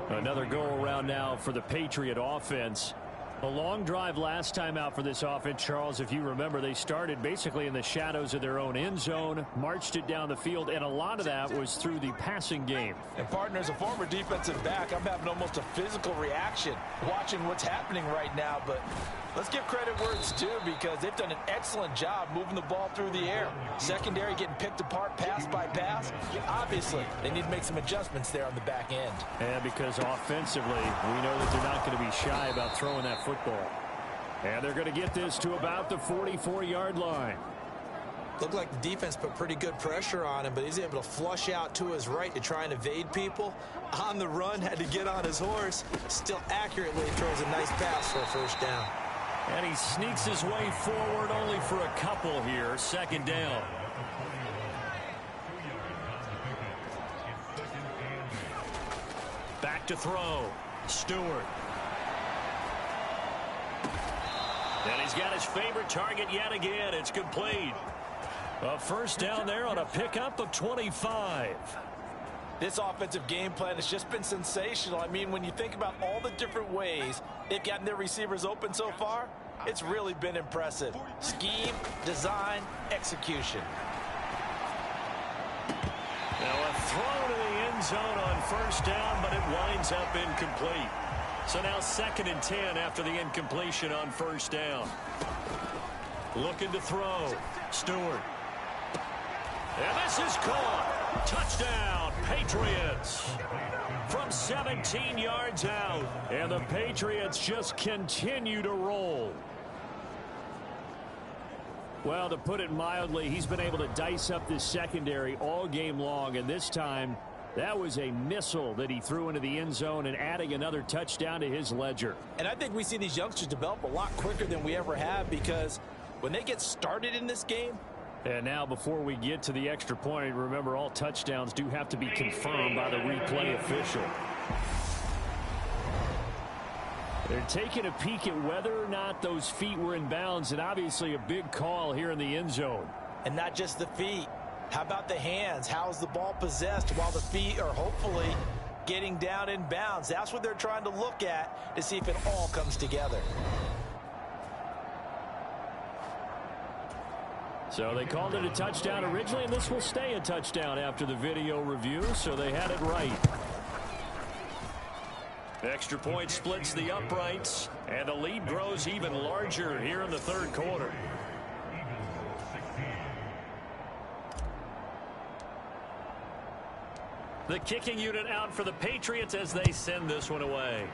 Another go-around now for the Patriot offense. A long drive last time out for this offense, Charles. If you remember, they started basically in the shadows of their own end zone, marched it down the field, and a lot of that was through the passing game. And partner, as a former defensive back, I'm having almost a physical reaction watching what's happening right now. But let's give credit where it's due because they've done an excellent job moving the ball through the air. Secondary getting picked apart pass by pass. Obviously, they need to make some adjustments there on the back end. And because offensively, we know that they're not going to be shy about throwing that football. And they're going to get this to about the 44-yard line. Looked like the defense put pretty good pressure on him, but he's able to flush out to his right to try and evade people. On the run, had to get on his horse. Still accurately throws a nice pass for a 1st down. And he sneaks his way forward only for a couple here. 2nd down. Back to throw. Stewart. And he's got his favorite target yet again. It's complete. A 1st down there on a pickup of 25. This offensive game plan has just been sensational. I mean, when you think about all the different ways they've gotten their receivers open so far, it's really been impressive. Scheme, design, execution. Now a throw to the end zone on 1st down, but it winds up incomplete. So now 2nd and 10 after the incompletion on 1st down. Looking to throw. Stewart. And this is caught. Touchdown, Patriots. from 17 yards out. And the Patriots just continue to roll. Well, to put it mildly, he's been able to dice up this secondary all game long, and this time that was a missile that he threw into the end zone and adding another touchdown to his ledger. And I think we see these youngsters develop a lot quicker than we ever have, because when they get started in this game. And now before we get to the extra point, remember all touchdowns do have to be confirmed by the replay official. They're taking a peek at whether or not those feet were in bounds, and obviously a big call here in the end zone. And not just the feet. How about the hands? How's the ball possessed while the feet are hopefully getting down in bounds? That's what they're trying to look at to see if it all comes together. So they called it a touchdown originally, and this will stay a touchdown after the video review, so they had it right. Extra point splits the uprights, and the lead grows even larger here in the third quarter. The kicking unit out for the Patriots as they send this one away.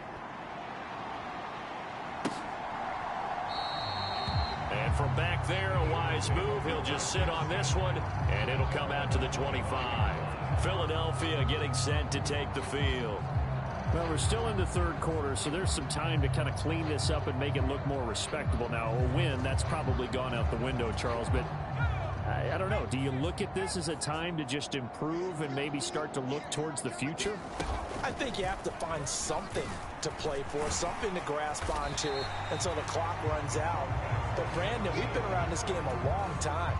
And from back there, a wise move. He'll just sit on this one, and it'll come out to the 25. Philadelphia getting set to take the field. Well, we're still in the third quarter, so there's some time to kind of clean this up and make it look more respectable. Now, a win, that's probably gone out the window, Charles, but I don't know. Do you look at this as a time to just improve and maybe start to look towards the future? I think you have to find something to play for, something to grasp onto until the clock runs out. But, Brandon, we've been around this game a long time.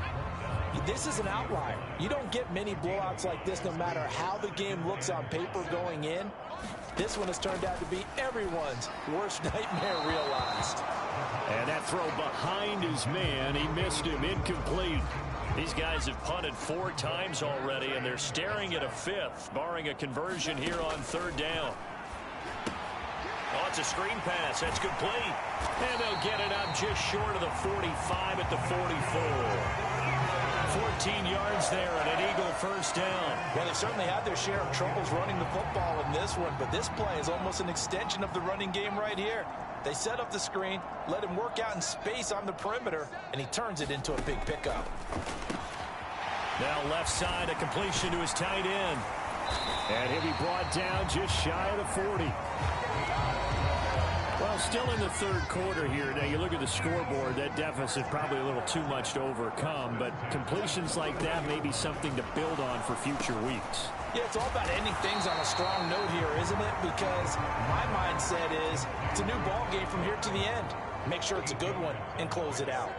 This is an outlier. You don't get many blowouts like this no matter how the game looks on paper going in. This one has turned out to be everyone's worst nightmare realized. And that throw behind his man, he missed him, incomplete. These guys have punted 4 times already, and they're staring at a 5th, barring a conversion here on third down. Oh, it's a screen pass. That's complete. And they'll get it up just short of the 45 at the 44. 14 yards there and an Eagle first down. Well, they've certainly had their share of troubles running the football in this one, but this play is almost an extension of the running game right here. They set up the screen, let him work out in space on the perimeter, and he turns it into a big pickup. Now left side, a completion to his tight end. And he'll be brought down just shy of the 40. Well, still in the third quarter here. Now, you look at the scoreboard, that deficit probably a little too much to overcome, but completions like that may be something to build on for future weeks. Yeah, it's all about ending things on a strong note here, isn't it? Because my mindset is it's a new ball game from here to the end. Make sure it's a good one and close it out.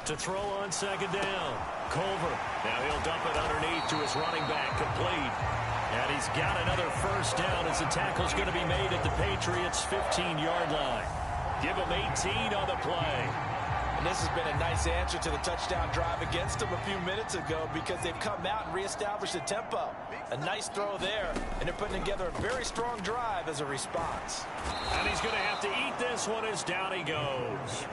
To throw on second down. Culver. Now he'll dump it underneath to his running back, complete. And he's got another first down as the tackle's going to be made at the Patriots' 15-yard line. Give him 18 on the play. And this has been a nice answer to the touchdown drive against them a few minutes ago, because they've come out and reestablished the tempo. A nice throw there, and they're putting together a very strong drive as a response. And he's going to have to eat this one as down he goes.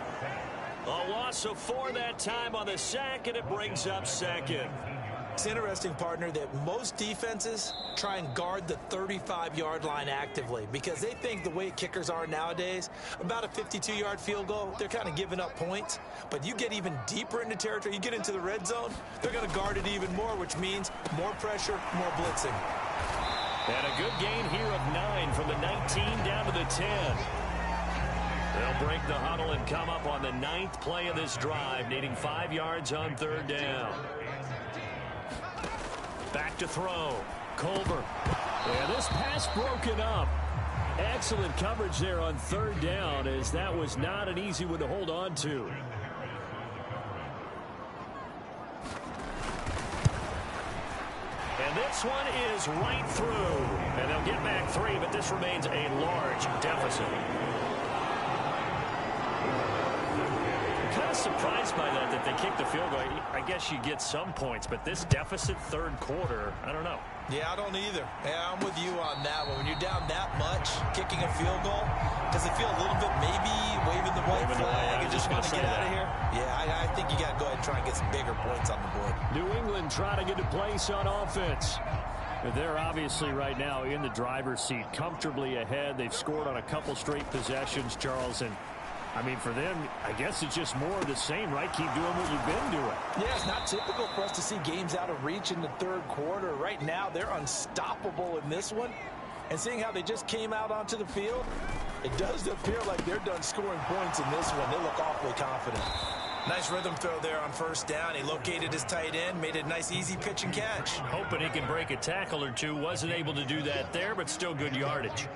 A loss of 4 that time on the sack, and it brings up second. It's interesting, partner, that most defenses try and guard the 35-yard line actively because they think the way kickers are nowadays, about a 52-yard field goal, they're kind of giving up points. But you get even deeper into territory, you get into the red zone, they're going to guard it even more, which means more pressure, more blitzing. And a good gain here of 9 from the 19 down to the 10. They'll break the huddle and come up on the 9th play of this drive, needing 5 yards on third down. Back to throw. Culver. And this pass broken up. Excellent coverage there on third down, as that was not an easy one to hold on to. And this one is right through. And they'll get back 3, but this remains a large deficit. Kind of surprised by that they kicked the field goal. I guess you get some points, but this deficit third quarter, I don't know. Yeah, I don't either. Yeah, I'm with you on that one. When you're down that much, kicking a field goal, does it feel a little bit maybe waving the white flag and just want to get out of here? Yeah, I think you got to go ahead and try and get some bigger points on the board. New England trying to get a place on offense. They're obviously right now in the driver's seat, comfortably ahead. They've scored on a couple straight possessions, Charles, and I mean, for them, I guess it's just more of the same, right? Keep doing what you've been doing. Yeah, it's not typical for us to see games out of reach in the third quarter. Right now, they're unstoppable in this one. And seeing how they just came out onto the field, it does appear like they're done scoring points in this one. They look awfully confident. Nice rhythm throw there on first down. He located his tight end, made a nice easy pitch and catch. Hoping he can break a tackle or two. Wasn't able to do that there, but still good yardage.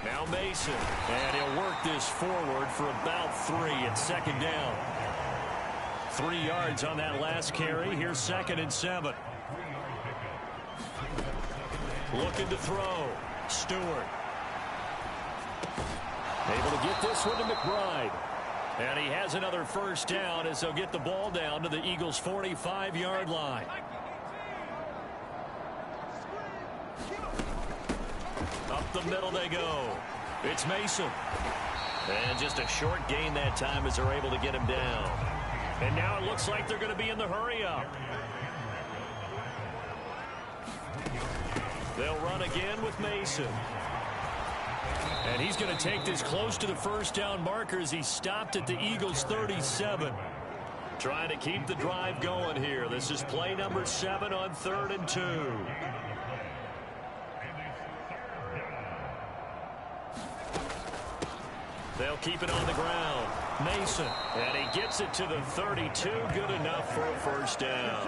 Now Mason, and he'll work this forward for about 3 at second down. 3 yards on that last carry. Here's 2nd and 7. Looking to throw. Stewart. Able to get this one to McBride. And he has another first down as they'll get the ball down to the Eagles' 45-yard line. Up the middle they go. It's Mason. And just a short gain that time as they're able to get him down. And now it looks like they're going to be in the hurry up. They'll run again with Mason. And he's going to take this close to the first down marker as he stopped at the Eagles' 37. Trying to keep the drive going here. This is play number 7 on 3rd and 2. They'll keep it on the ground. Mason, and he gets it to the 32. Good enough for a first down.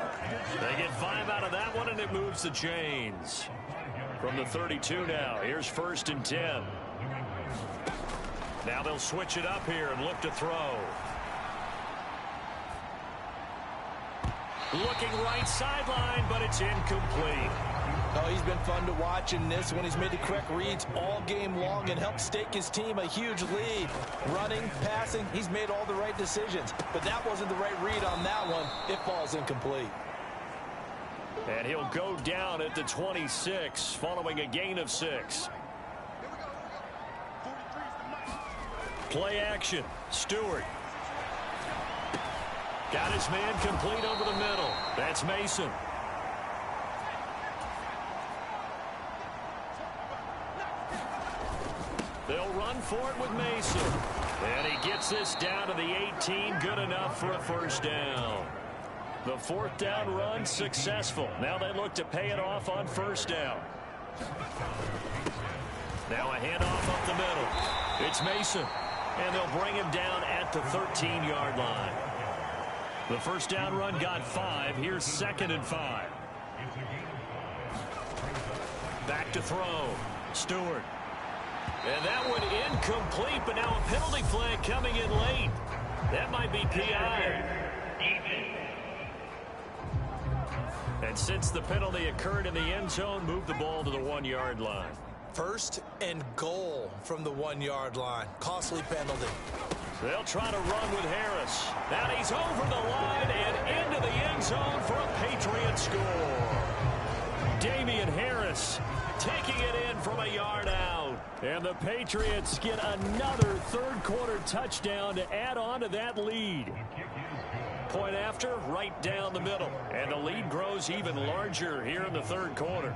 They get 5 out of that one, and it moves the chains. From the 32 now, here's 1st and 10. Now they'll switch it up here and look to throw. Looking right sideline, but it's incomplete. Oh, he's been fun to watch in this one. He's made the correct reads all game long and helped stake his team a huge lead. Running, passing, he's made all the right decisions. But that wasn't the right read on that one. It falls incomplete. And he'll go down at the 26, following a gain of 6. Play action. Stewart. Got his man complete over the middle. That's Mason. They'll run for it with Mason. And he gets this down to the 18. Good enough for a first down. The 4th down run successful. Now they look to pay it off on first down. Now a handoff up the middle. It's Mason. And they'll bring him down at the 13-yard line. The first down run got 5. Here's 2nd and 5. Back to throw. Stewart. And that one incomplete, but now a penalty flag coming in late. That might be PI. And since the penalty occurred in the end zone, move the ball to the 1-yard line. 1st and goal from the 1-yard line. Costly penalty. They'll try to run with Harris. Now he's over the line and into the end zone for a Patriot score. Damian Harris taking it in from a yard out. And the Patriots get another third-quarter touchdown to add on to that lead. Point after, right down the middle. And the lead grows even larger here in the third quarter.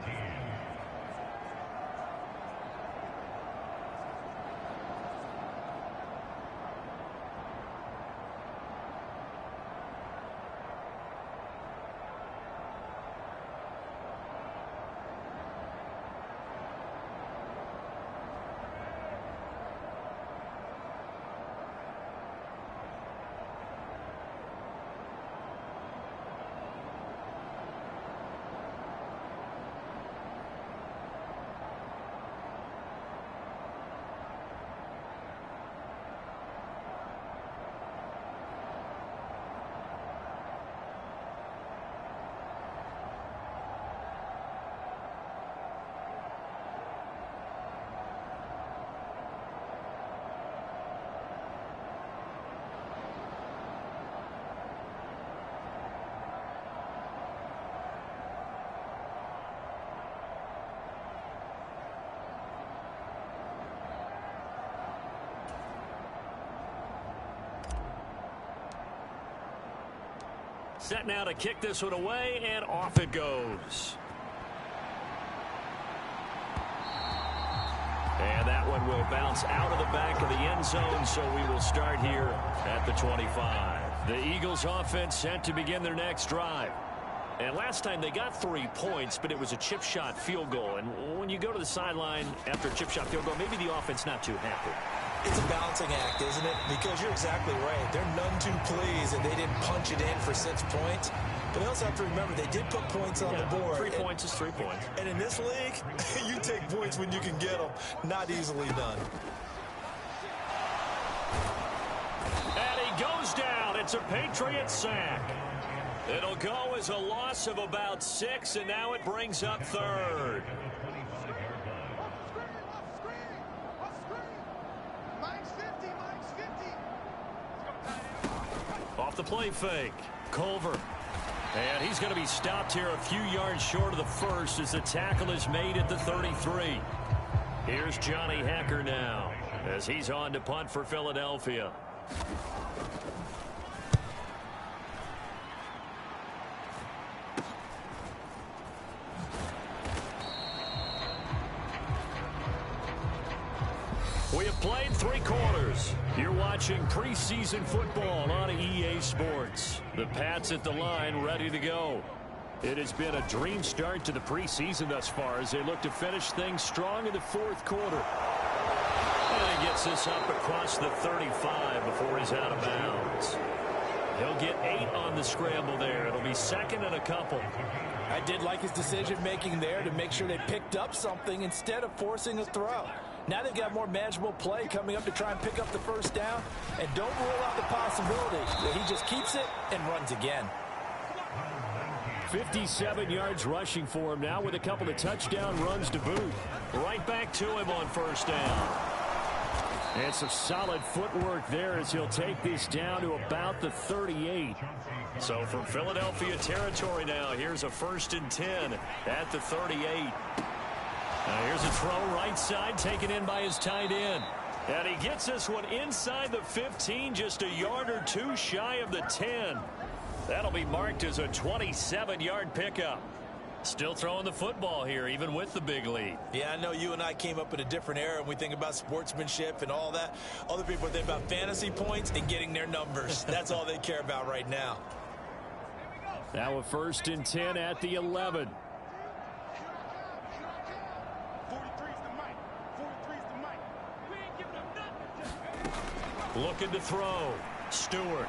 set now to kick this one away, and off it goes. And that one will bounce out of the back of the end zone, so we will start here at the 25. The Eagles offense set to begin their next drive. And last time they got 3 points, but it was a chip shot field goal. And when you go to the sideline after a chip shot field goal, maybe the offense not too happy. It's a balancing act, isn't it? Because you're exactly right. They're none too pleased that they didn't punch it in for 6 points. But they also have to remember they did put points on the board. 3 points is 3 points. And in this league, you take points when you can get them. Not easily done. And he goes down. It's a Patriot sack. It'll go as a loss of about 6, and now it brings up third. Off the play fake. Culver. And he's going to be stopped here a few yards short of the first as the tackle is made at the 33. Here's Johnny Hecker now as he's on to punt for Philadelphia. We have played 3 quarters. You're watching preseason football on EA Sports. The Pats at the line ready to go. It has been a dream start to the preseason thus far as they look to finish things strong in the 4th quarter. And he gets this up across the 35 before he's out of bounds. He'll get 8 on the scramble there. It'll be 2nd and a couple. I did like his decision-making there to make sure they picked up something instead of forcing a throw. Now they've got more manageable play coming up to try and pick up the first down. And don't rule out the possibility that he just keeps it and runs again. 57 yards rushing for him now with a couple of touchdown runs to boot. Right back to him on first down. And some solid footwork there as he'll take this down to about the 38. So from Philadelphia territory now, here's a 1st and 10 at the 38. Now here's a throw right side taken in by his tight end. And he gets this one inside the 15, just a yard or 2 shy of the 10. That'll be marked as a 27-yard pickup. Still throwing the football here, even with the big lead. Yeah, I know you and I came up in a different era and we think about sportsmanship and all that. Other people think about fantasy points and getting their numbers. That's all they care about right now. Now a 1st and 10 at the 11. Looking to throw. Stewart.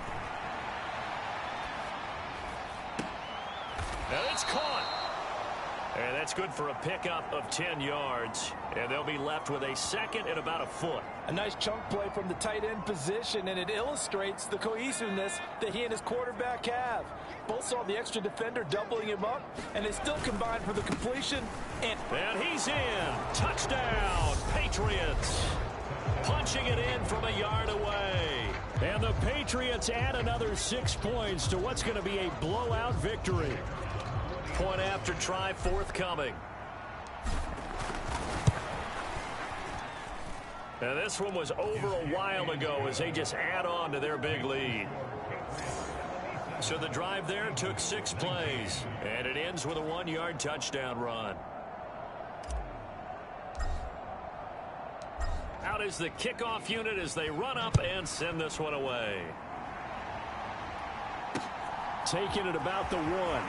And it's caught. And that's good for a pickup of 10 yards. And they'll be left with a 2nd and about a foot. A nice chunk play from the tight end position, and it illustrates the cohesiveness that he and his quarterback have. Both saw the extra defender doubling him up, and they still combined for the completion. And he's in. Touchdown, Patriots. Punching it in from a yard away. And the Patriots add another 6 points to what's going to be a blowout victory. Point after try forthcoming. And this one was over a while ago as they just add on to their big lead. So the drive there took 6 plays, and it ends with a 1-yard touchdown run. Out is the kickoff unit as they run up and send this one away. Taking it about the 1.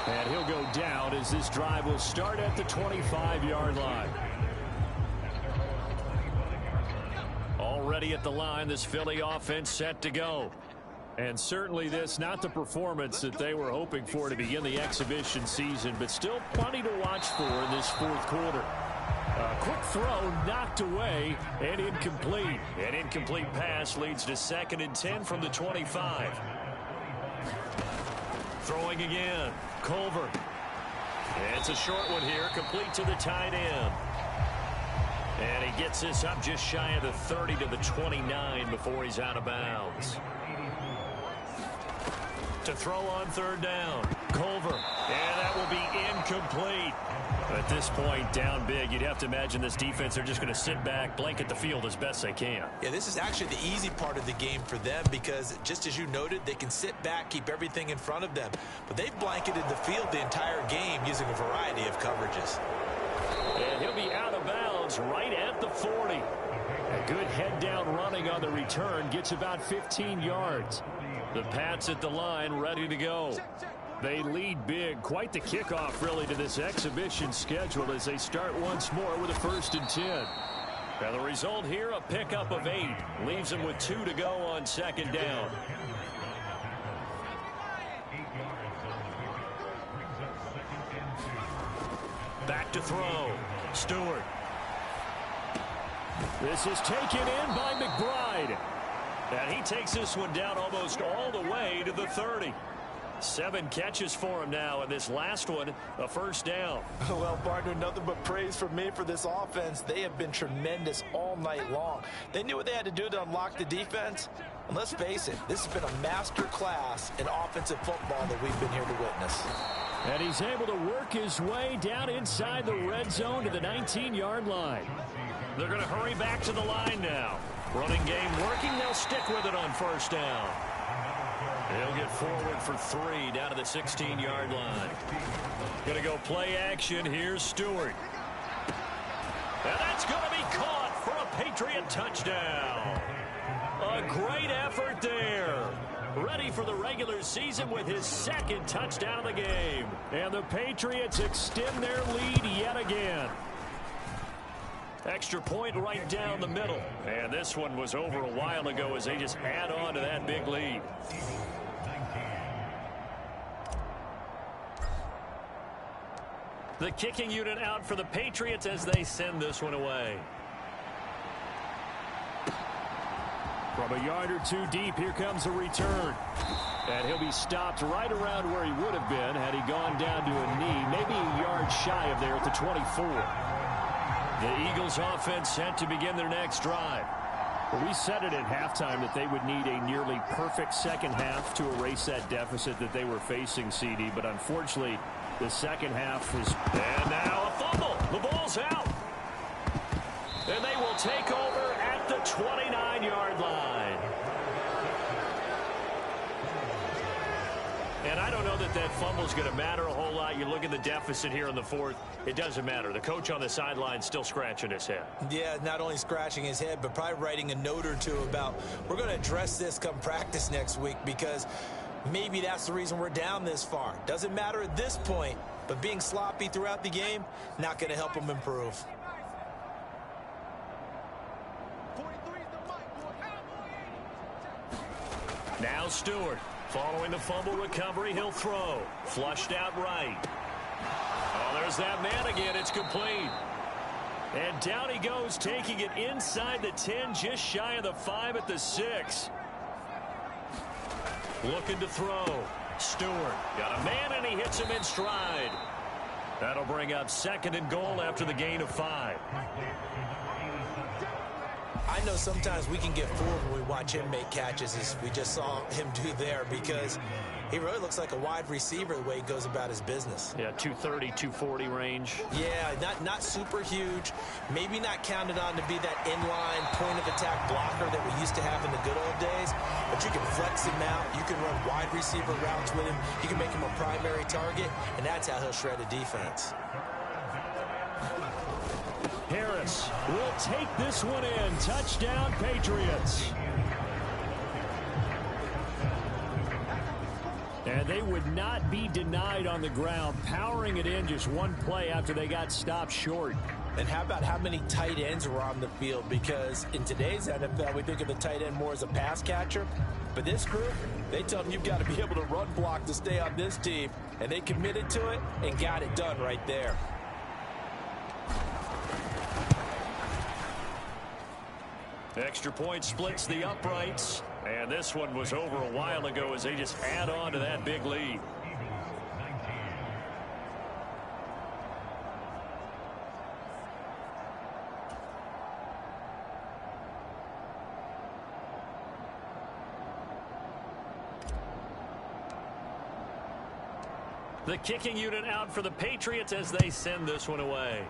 And he'll go down as this drive will start at the 25-yard line. Already at the line, this Philly offense set to go. And certainly this, not the performance that they were hoping for to begin the exhibition season, but still plenty to watch for in this 4th quarter. A quick throw knocked away and incomplete. An incomplete pass leads to 2nd and 10 from the 25. Throwing again. Culver. And it's a short one here, complete to the tight end. And he gets this up just shy of the 30 to the 29 before he's out of bounds. To throw on 3rd down. Culver. And that will be incomplete. At this point, down big, you'd have to imagine this defense, they're just going to sit back, blanket the field as best they can. Yeah, this is actually the easy part of the game for them because, just as you noted, they can sit back, keep everything in front of them. But they've blanketed the field the entire game using a variety of coverages. And he'll be out of bounds right at the 40. A good head-down running on the return gets about 15 yards. The Pats at the line ready to go. They lead big. Quite the kickoff, really, to this exhibition schedule as they start once more with a 1st and 10. And the result here, a pickup of 8. Leaves them with 2 to go on 2nd down. Back to throw. Stewart. This is taken in by McBride. And he takes this one down almost all the way to the 30. 7 catches for him now, and this last one, a 1st down. Well, partner, nothing but praise from me for this offense. They have been tremendous all night long. They knew what they had to do to unlock the defense. And let's face it, this has been a master class in offensive football that we've been here to witness. And he's able to work his way down inside the red zone to the 19-yard line. They're going to hurry back to the line now. Running game working. They'll stick with it on 1st down. He'll get forward for 3 down to the 16-yard line. Going to go play action. Here's Stewart. And that's going to be caught for a Patriot touchdown. A great effort there. Ready for the regular season with his 2nd touchdown of the game. And the Patriots extend their lead yet again. Extra point right down the middle. And this one was over a while ago as they just add on to that big lead. The kicking unit out for the Patriots as they send this one away. From a yard or 2 deep, here comes a return. And he'll be stopped right around where he would have been had he gone down to a knee, maybe a yard shy of there at the 24. The Eagles offense set to begin their next drive. Well, we said it at halftime that they would need a nearly perfect second half to erase that deficit that they were facing, CD, but unfortunately, the second half is... And now a fumble. The ball's out. And they will take over at the 29-yard line. And I don't know that that fumble is going to matter a whole lot. You look at the deficit here in the 4th. It doesn't matter. The coach on the sideline still scratching his head. Yeah, not only scratching his head, but probably writing a note or 2 about we're going to address this come practice next week because maybe that's the reason we're down this far. Doesn't matter at this point, but being sloppy throughout the game, not going to help them improve. Now Stewart. Following the fumble recovery, he'll throw. Flushed out right. Oh, there's that man again. It's complete. And down he goes, taking it inside the 10, just shy of the 5 at the 6. Looking to throw. Stewart got a man, and he hits him in stride. That'll bring up 2nd and goal after the gain of 5. I know sometimes we can get fooled when we watch him make catches, as we just saw him do there, because he really looks like a wide receiver the way he goes about his business. Yeah, 230, 240 range. Yeah, not super huge. Maybe not counted on to be that inline point-of-attack blocker that we used to have in the good old days, but you can flex him out. You can run wide receiver routes with him. You can make him a primary target, and that's how he'll shred a defense. Harris will take this one in. Touchdown, Patriots. And they would not be denied on the ground, powering it in just one play after they got stopped short. And how about how many tight ends were on the field? Because in today's NFL, we think of the tight end more as a pass catcher. But this group, they tell them you've got to be able to run block to stay on this team. And they committed to it and got it done right there. Extra point splits the uprights. And this one was over a while ago as they just add on to that big lead. The kicking unit out for the Patriots as they send this one away.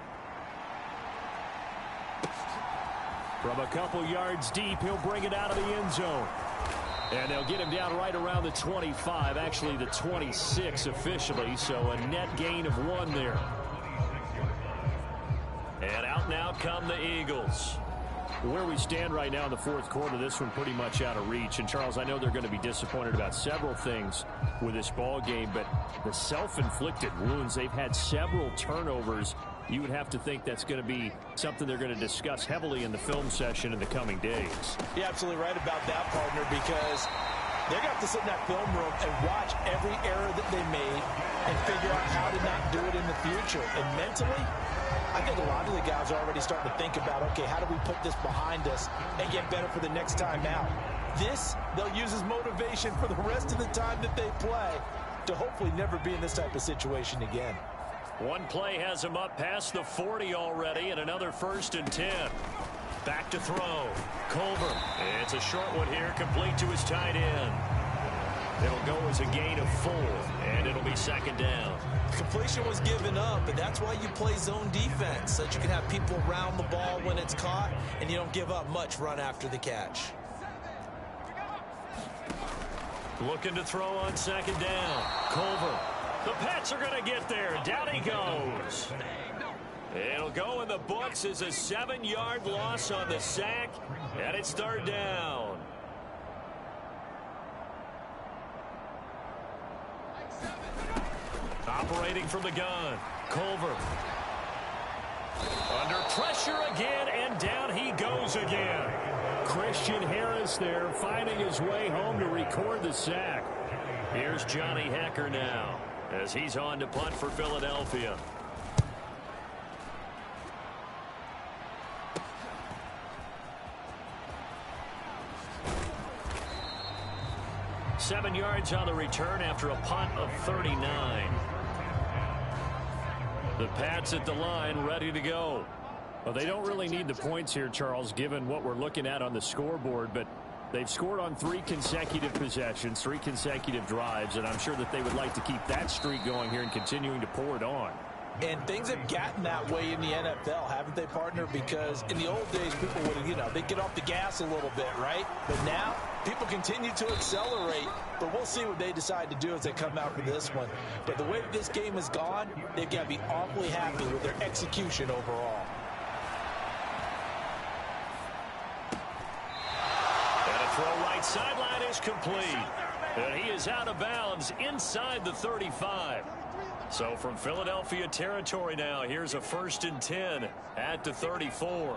From a couple yards deep, he'll bring it out of the end zone. And they'll get him down right around the 25, actually the 26 officially, so a net gain of 1 there. And out now come the Eagles. Where we stand right now in the fourth quarter, this one pretty much out of reach. And, Charles, I know they're going to be disappointed about several things with this ball game, but the self-inflicted wounds, they've had several turnovers. You would have to think that's going to be something they're going to discuss heavily in the film session in the coming days. You're absolutely right about that, partner, because they're going to have to sit in that film room and watch every error that they made and figure out how to not do it in the future. And mentally, I think a lot of the guys are already starting to think about, okay, how do we put this behind us and get better for the next time out? This, they'll use as motivation for the rest of the time that they play to hopefully never be in this type of situation again. One play has him up past the 40 already, and another 1st and 10. Back to throw. Culver. It's a short one here, complete to his tight end. It'll go as a gain of 4, and it'll be 2nd down. Completion was given up, but that's why you play zone defense, so that you can have people around the ball when it's caught, and you don't give up much run after the catch. Looking to throw on 2nd down. Culver. The Pats are going to get there. Down he goes. It'll go in the books as a 7-yard loss on the sack, and it's 3rd down. Operating from the gun. Culver. Under pressure again, and down he goes again. Christian Harris there, finding his way home to record the sack. Here's Johnny Hecker now, as he's on to punt for Philadelphia. Seven yards on the return after a punt of 39. The Pats at the line, ready to go. Well, they don't really need the points here, Charles, given what we're looking at on the scoreboard, but they've scored on 3 consecutive possessions, 3 consecutive drives, and I'm sure that they would like to keep that streak going here and continuing to pour it on. And things have gotten that way in the NFL, haven't they, partner? Because in the old days, people would, they'd get off the gas a little bit, right? But now, people continue to accelerate. But we'll see what they decide to do as they come out for this one. But the way this game has gone, they've got to be awfully happy with their execution overall. And a throw right sideline is complete. And he is out of bounds inside the 35. So from Philadelphia territory now, here's a 1st and 10 at the 34.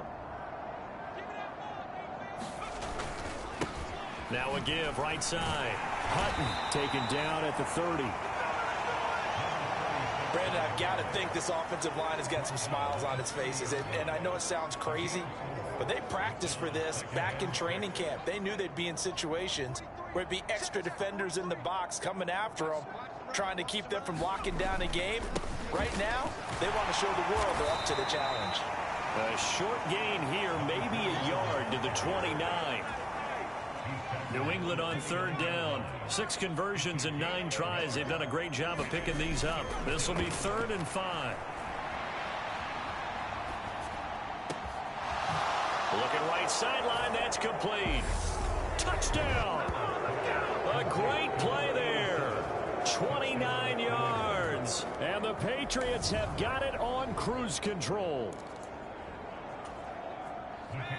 Now a give right side. Hutton taken down at the 30. Brandon, I've got to think this offensive line has got some smiles on its faces. And I know it sounds crazy, but they practiced for this back in training camp. They knew they'd be in situations where it'd be extra defenders in the box coming after them, trying to keep them from locking down a game. Right now, they want to show the world they're up to the challenge. A short gain here, maybe a yard to the 29. New England on 3rd down. 6 conversions and 9 tries. They've done a great job of picking these up. This will be 3rd and 5. Looking right sideline, that's complete. Touchdown! A great play there. 29 yards. And the Patriots have got it on cruise control.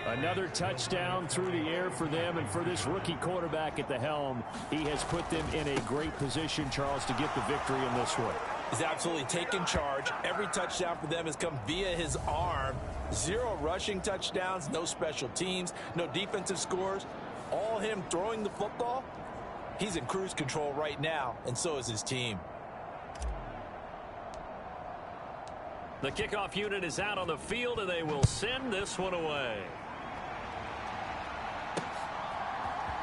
Another touchdown through the air for them, and for this rookie quarterback at the helm, he has put them in a great position, Charles, to get the victory in this one. He's absolutely taken charge. Every touchdown for them has come via his arm. 0 rushing touchdowns, no special teams, no defensive scores. All him throwing the football. He's in cruise control right now, and so is his team. The kickoff unit is out on the field, and they will send this one away.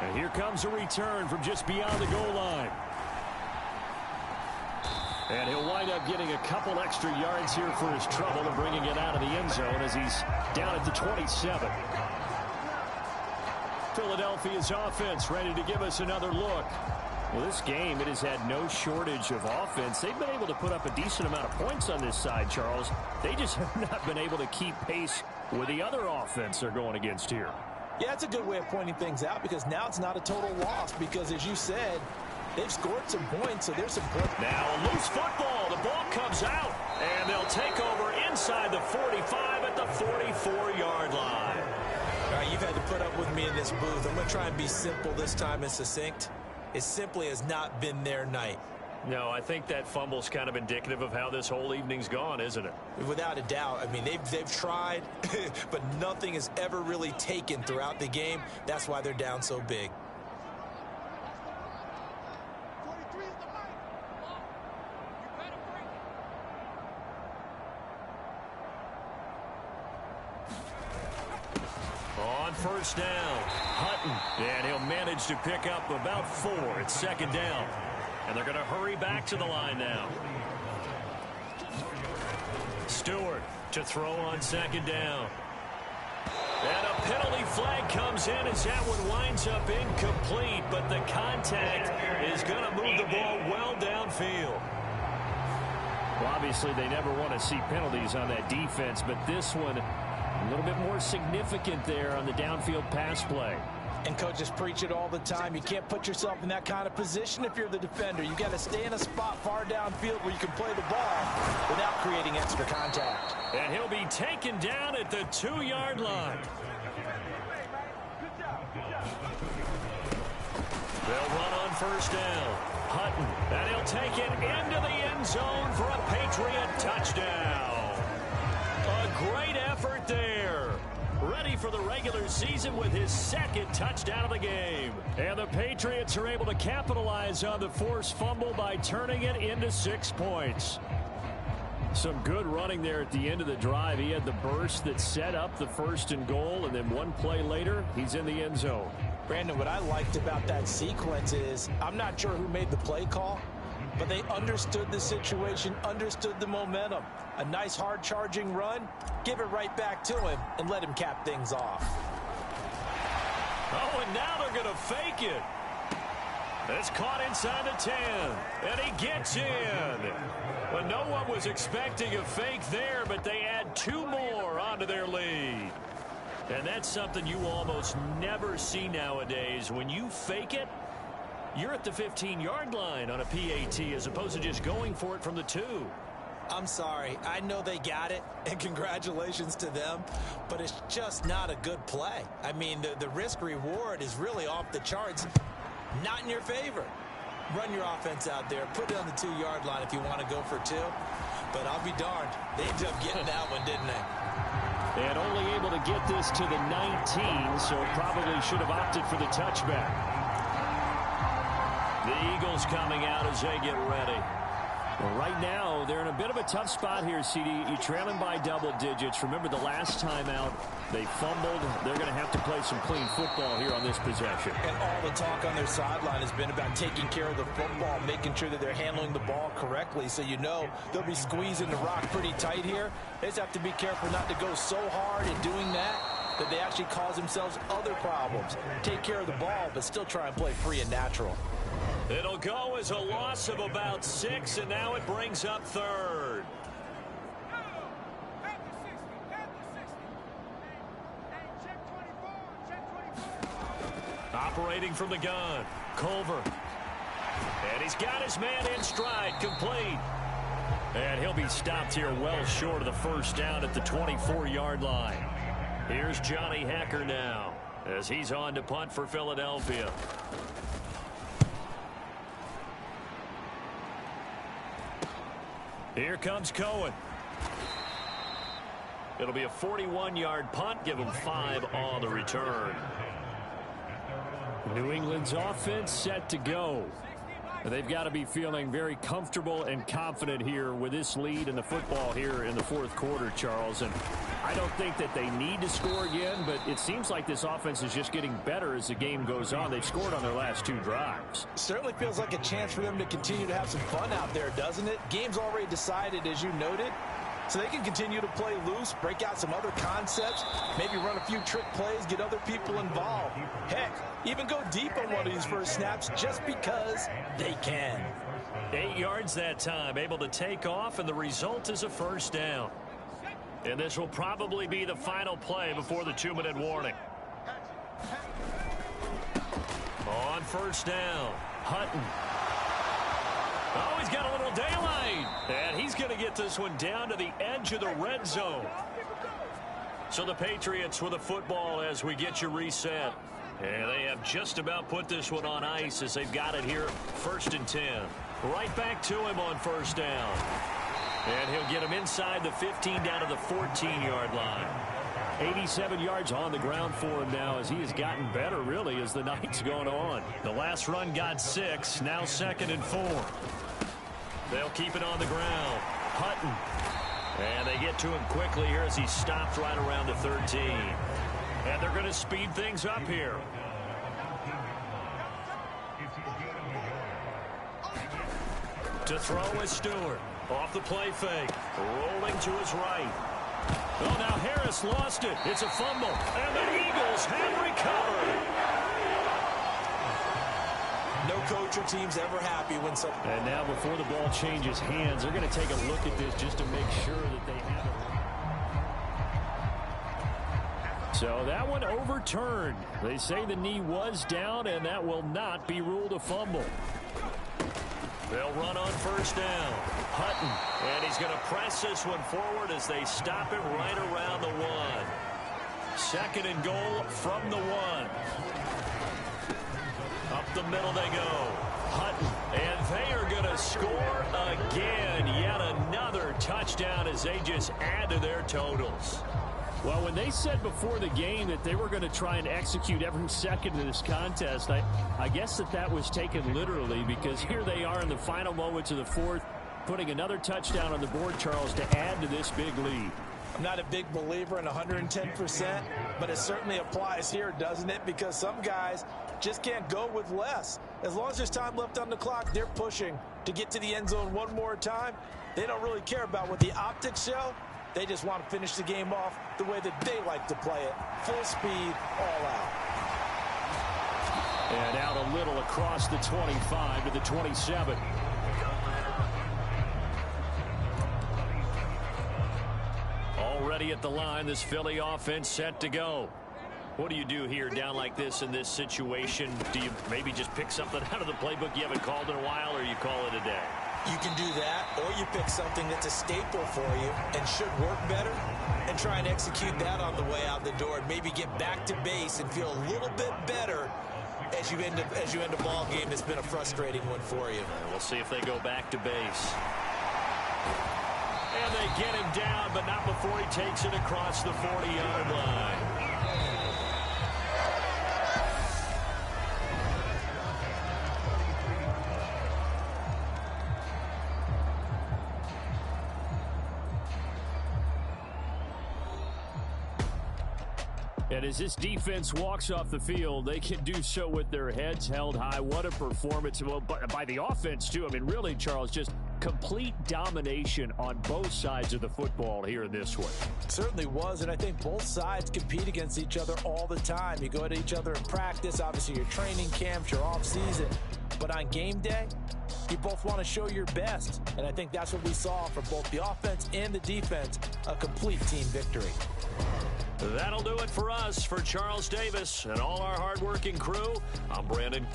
And here comes a return from just beyond the goal line. And he'll wind up getting a couple extra yards here for his trouble and bringing it out of the end zone as he's down at the 27. Philadelphia's offense ready to give us another look. Well, this game, it has had no shortage of offense. They've been able to put up a decent amount of points on this side, Charles. They just have not been able to keep pace with the other offense they're going against here. Yeah, that's a good way of pointing things out because now it's not a total loss because, as you said, they've scored some points, so there's some points. Now a loose football. The ball comes out, and they'll take over inside the 45 at the 44-yard line. All right, you've had to put up with me in this booth. I'm going to try and be simple this time and succinct. It simply has not been their night. No, I think that fumble's kind of indicative of how this whole evening's gone, isn't it? Without a doubt. I mean, they've tried, but nothing is ever really taken throughout the game. That's why they're down so big. On first down, Hutton, and he'll manage to pick up about 4. It's second down, and they're going to hurry back to the line now. Stewart to throw on second down. And a penalty flag comes in as that one winds up incomplete, but the contact is going to move the ball well downfield. Well, obviously, they never want to see penalties on that defense, but this one a little bit more significant there on the downfield pass play. And coaches preach it all the time. You can't put yourself in that kind of position if you're the defender. You got to stay in a spot far downfield where you can play the ball without creating extra contact. And he'll be taken down at the 2-yard line. They'll run on first down. Hutton, and he'll take it into the end zone for a Patriot touchdown. A great effort there. Ready for the regular season with his second touchdown of the game. And the Patriots are able to capitalize on the forced fumble by turning it into 6 points. Some good running there at the end of the drive. He had the burst that set up the 1st and goal, and then one play later, he's in the end zone. Brandon, what I liked about that sequence is I'm not sure who made the play call, but they understood the situation, understood the momentum. A nice hard-charging run, give it right back to him, and let him cap things off. Oh, and now they're going to fake it. It's caught inside the 10, and he gets in. Well, no one was expecting a fake there, but they add 2 more onto their lead. And that's something you almost never see nowadays. When you fake it, you're at the 15-yard line on a PAT as opposed to just going for it from the 2. I'm sorry. I know they got it, and congratulations to them, but it's just not a good play. I mean, the risk-reward is really off the charts, not in your favor. Run your offense out there. Put it on the 2-yard line if you want to go for 2, but I'll be darned. They ended up getting that one, didn't they? And only able to get this to the 19, so probably should have opted for the touchback. The Eagles coming out as they get ready. Well, right now, they're in a bit of a tough spot here, CD. You're trailing by double digits. Remember the last time out, they fumbled. They're going to have to play some clean football here on this possession. And all the talk on their sideline has been about taking care of the football, making sure that they're handling the ball correctly. So you know they'll be squeezing the rock pretty tight here. They just have to be careful not to go so hard in doing that they actually cause themselves other problems. Take care of the ball, but still try and play free and natural. It'll go as a loss of about 6, and now it brings up 3rd. Operating from the gun, Culver. And he's got his man in stride, complete. And he'll be stopped here well short of the 1st down at the 24-yard line. Here's Johnny Hecker now as he's on to punt for Philadelphia. Here comes Cohen. It'll be a 41-yard punt. Give him 5 on the return. New England's offense set to go. They've got to be feeling very comfortable and confident here with this lead in the football here in the 4th quarter, Charles. And I don't think that they need to score again, but it seems like this offense is just getting better as the game goes on. They've scored on their last 2 drives. Certainly feels like a chance for them to continue to have some fun out there, doesn't it? Game's already decided, as you noted. so they can continue to play loose, break out some other concepts, maybe run a few trick plays, get other people involved. Heck, even go deep on one of these first snaps just because they can. 8 yards that time, able to take off, and the result is a first down. And this will probably be the final play before the 2-minute warning. On first down, Hutton. Oh, he's got a little daylight. And he's going to get this one down to the edge of the red zone. So the Patriots with the football as we get you reset. And they have just about put this one on ice as they've got it here, 1st and 10. Right back to him on first down. And he'll get him inside the 15 down to the 14-yard line. 87 yards on the ground for him now as he has gotten better, really, as the night's going on. The last run got 6, now 2nd and 4. They'll keep it on the ground. Hutton. And they get to him quickly here as he stopped right around the 13. And they're going to speed things up here. To throw is Stewart. Off the play fake. Rolling to his right. Oh, now Harris lost it. It's a fumble. And the Eagles have recovered. No coach or team's ever happy when some... And now before the ball changes hands, they're going to take a look at this just to make sure that they have it. So that one overturned. They say the knee was down, and that will not be ruled a fumble. They'll run on first down. Hutton. And he's going to press this one forward as they stop him right around the 1. 2nd and goal from the 1. Up the middle they go. Hutton. And they are going to score again. Yet another touchdown as they just add to their totals. Well, when they said before the game that they were going to try and execute every second of this contest, I guess that was taken literally, because here they are in the final moments of the 4th, putting another touchdown on the board, Charles, to add to this big lead. I'm not a big believer in 110%, but it certainly applies here, doesn't it? Because some guys just can't go with less. As long as there's time left on the clock, they're pushing to get to the end zone one more time. They don't really care about what the optics show. They just want to finish the game off the way that they like to play it. Full speed, all out. And out a little across the 25 to the 27. Already at the line, this Philly offense set to go. What do you do here down like this in this situation? Do you maybe just pick something out of the playbook you haven't called in a while, or you call it a day? You can do that, or you pick something that's a staple for you and should work better and try and execute that on the way out the door and maybe get back to base and feel a little bit better as you end a ball game that's been a frustrating one for you. We'll see if they go back to base. And they get him down, but not before he takes it across the 40-yard line. And as this defense walks off the field, they can do so with their heads held high. What a performance. Well, by the offense, too. I mean, really, Charles, just complete domination on both sides of the football here in this one. It certainly was, and I think both sides compete against each other all the time. You go at each other in practice, obviously your training camps, your off-season. But on game day, you both want to show your best. And I think that's what we saw from both the offense and the defense, a complete team victory. That'll do it for us. For Charles Davis and all our hardworking crew, I'm Brandon.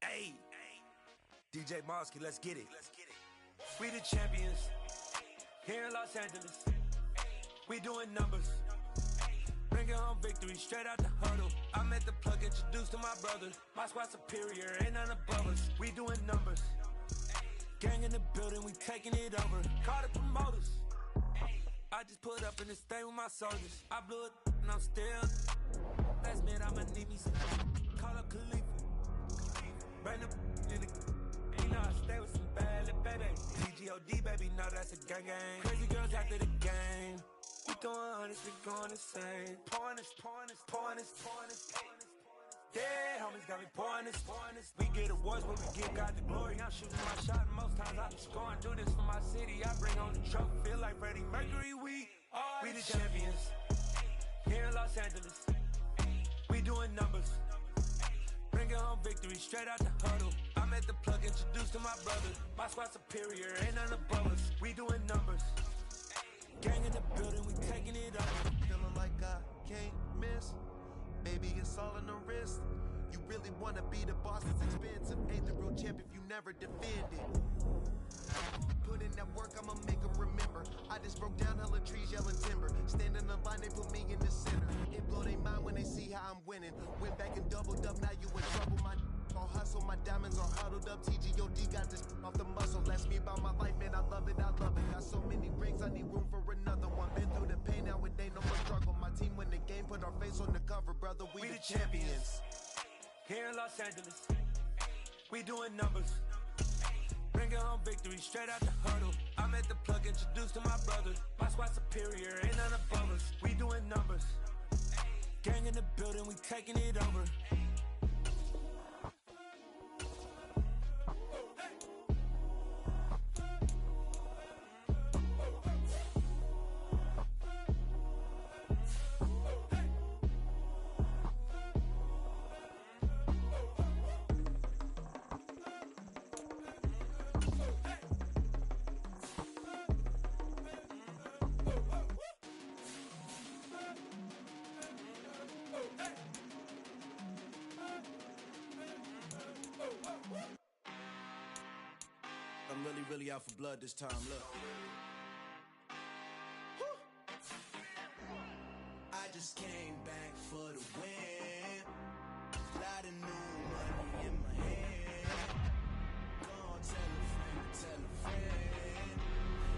Hey, DJ Mosky, let's get it. We the champions here in Los Angeles. We doing numbers. Bringing home victory straight out the huddle. I'm at the plug, introduced to my brothers. My squad superior, ain't none above us. We doing numbers. Gang in the building, we taking it over. Call the promoters. I just put up in this thing with my soldiers. I blew it and I'm still. Last minute I'ma need me some. Call up Khalifa. Bring the in the. You know I stay with some bad little baby. TGO G-O-D, baby, no, that's a gang gang. Crazy girls after the game. We throwing hundreds, we going insane. Pouring this. Yeah, homies got me pouring this. We get awards, but we give God the glory. I'm shooting my shot, and most times I be scoring. Do this for my city, I bring on the trophy. Feel like Freddie Mercury, we the champions. Here in Los Angeles, we doing numbers. Bringing home victory, straight out the huddle. I'm at the plug, introduced to my brother. My squad superior, ain't none above us. We doing numbers. Gang in the building, we taking it up. Feeling like I can't miss. Baby, it's all in the wrist. You really wanna be the boss, it's expensive. Ain't the real champ if you never defend it. Put in that work, I'ma make them remember. I just broke down hella trees, yelling timber. Stand in the line, they put me in the center. It blow their mind when they see how I'm winning. Went back and doubled up, now you in trouble. My all hustle, my diamonds are huddled up. TGOD got this off the muscle. That's me about my life, man, I love it. Got so many rings, I need room for another one. Been through the pain, now it ain't no more struggle. My team win the game, put our face on the cover, brother. We the champions. Here in Los Angeles, we doing numbers. Bringing home victory, straight out the huddle. I'm at the plug, introduced to my brother. My squad superior, ain't none above us. We doing numbers. Gang in the building, we taking it over. I'm really out for blood this time, look. I just came back for the win. Lot of new money in my hand. Gonna tell a friend.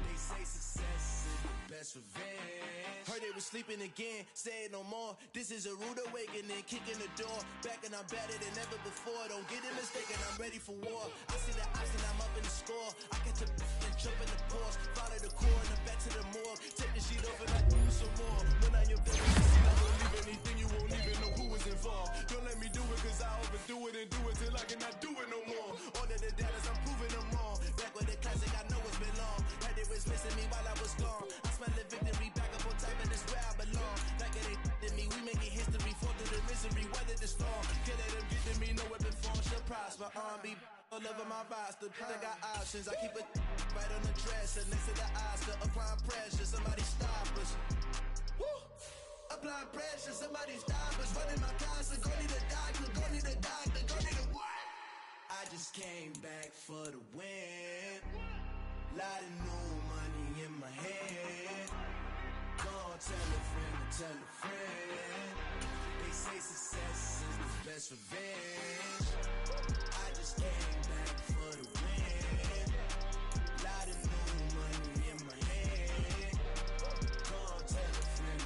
They say success is the best revenge. Heard they was sleeping again, say it no more. This is a rude awakening, kicking the door. Back and I'm better than ever before. Don't get it mistaken, I'm ready for war. I see the option, I'm up in the score. I catch a and jump in the pause. Follow the core and the back to the morgue. Take the sheet off and I do some more. When I am done, you see I don't leave anything, you won't even know who is involved. Don't let me do it cause I overdo it and do it till I cannot do it no more. All of the data, I'm proving them wrong. Back with the classic, I know it's been long. Heard they was missing me while I was gone. I smell the victory back up on top and it's where I belong. Like it ain't to me, we making history. Fall through the misery, weather the storm. Can't let them get to me, no weapon form shall prosper. Be all over my roster, I got options. I keep it right on the dresser, next to the Oscar. Applying pressure, somebody stop us. Woo! Applying pressure, somebody stop us. Running my constant, go need a doctor, go need a doctor, go need a what? I just came back for the win. Lot of new money in my hand. Gonna tell a friend. They say success is the best revenge. I just came back for the win. Lot of new money in my hand. Gonna tell a friend.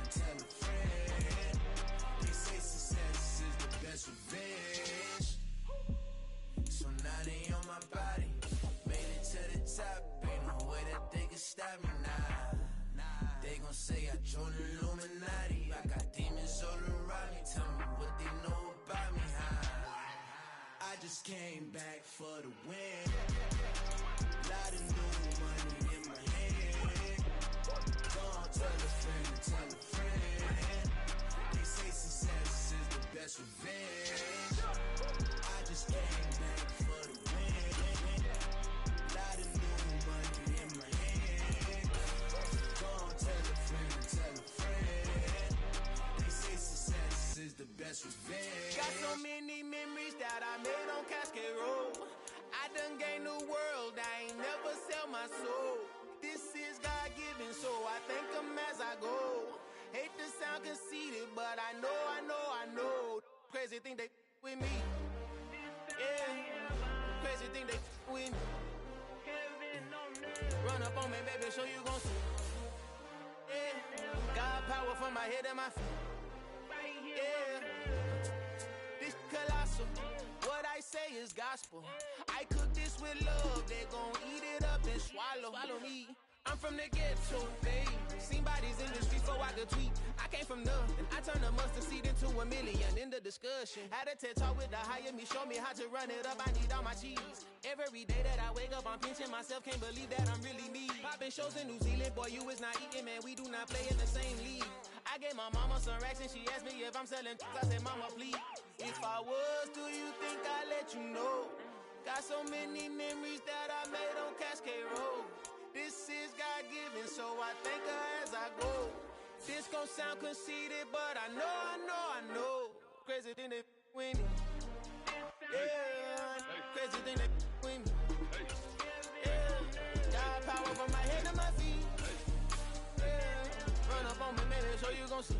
They say success is the best revenge. So now they on my body. Made it to the top. Ain't no way that they can stop me now. They gon' say I joined the Illuminati. I got demons all around me. Tell me what they know about me, huh? I just came back for the win. Lot of new money in my hand. Gonna tell a friend. They say success is the best revenge. I just came back for the win. Lot of new money in my hand. Gonna tell a friend. They say success is the best revenge. Got so many memories that I made on Cascade Road. I done gained the world, I ain't never sell my soul. This is God-given, so I thank him as I go. Hate to sound conceited, but I know. Crazy think they with me. Yeah, crazy think they with me. Run up on me, baby, show you gon' see. Yeah, God power from my head and my feet. Yeah, this colossal. What I say is gospel. I cook this with love, they gon' eat it up and swallow me. I'm from the ghetto, babe. Seen bodies in the street so I could tweet. I came from nothing. I turned a mustard seed into a million. In the discussion, had a TED talk with the higher me. Show me how to run it up. I need all my cheese. Every day that I wake up, I'm pinching myself. Can't believe that I'm really me. Popping shows in New Zealand, boy, you is not eating, man. We do not play in the same league. I gave my mama some racks and she asked me if I'm selling. I said, mama, please. If I was, do you think I'd let you know? Got so many memories that I made on Cascade Road. This is God-given, so I thank her as I go. This gon' sound conceited, but I know. Crazy thing they with me. Yeah, crazy thing they with me. Yeah, got power from my head to my feet. Yeah, run up on me, baby, so you gon' see.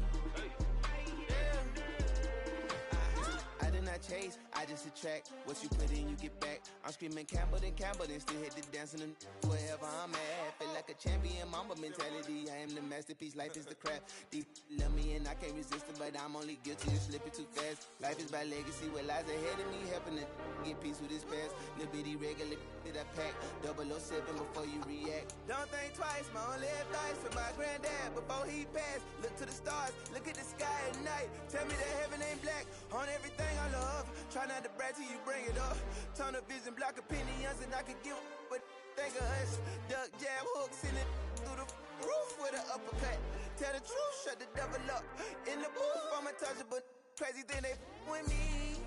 I did not chase, I just attract. What you put in, you get back. I'm screaming Campbell, then still hit the dancing and wherever I'm at. Feel like a champion, mamba mentality. I am the masterpiece, life is the crap. Deep love me and I can't resist it, but I'm only guilty of slipping too fast. Life is by legacy, what lies ahead of me, helping to get peace with this past. Little bitty regular that I pack, 007 before you react. Don't think twice, my only advice for my granddad before he passed. Look to the stars, look at the sky at night. Tell me that heaven ain't black on everything I love. Try not to brag till you bring it up. Turn the vision, block opinions, and I could give but think of us. Duck, jab, hook, send it through the roof with an uppercut. Tell the truth, shut the devil up. In the booth, I'm untouchable. Crazy thing they with me.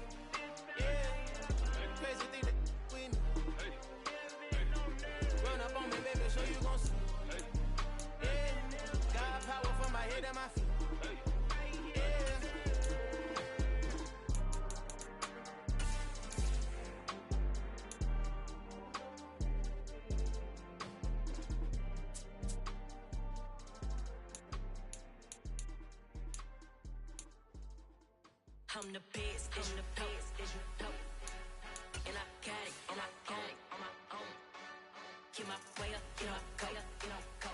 Yeah, crazy thing they with me. Run up on me, baby, so you gon' see. Yeah, got power from my head and my feet. I'm the best, and the best, and you know. And I got it, and I got it on my own. Get my way up, get my go, get my go.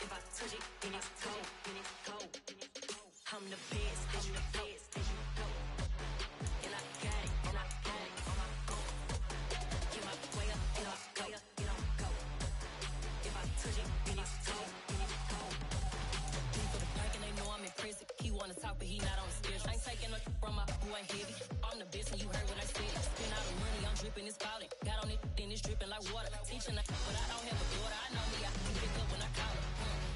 If I touch it, then it's cold, then it's cold. I'm the best, and the best, and you know. And I got it, and I got it on my own. Get my way up, get my go, get my go. If I touch it, then it's cold, then it's cold. Deep for the bank and they know I'm in prison. He wanna talk, but he not on the schedule. I ain't taking a from my boy heavy. I'm the best and you heard what I said. Spend all the money, I'm dripping, it's falling. Got on it, then it's dripping like water. Teaching her, but I don't have a daughter. I know me, I can pick up when I call her.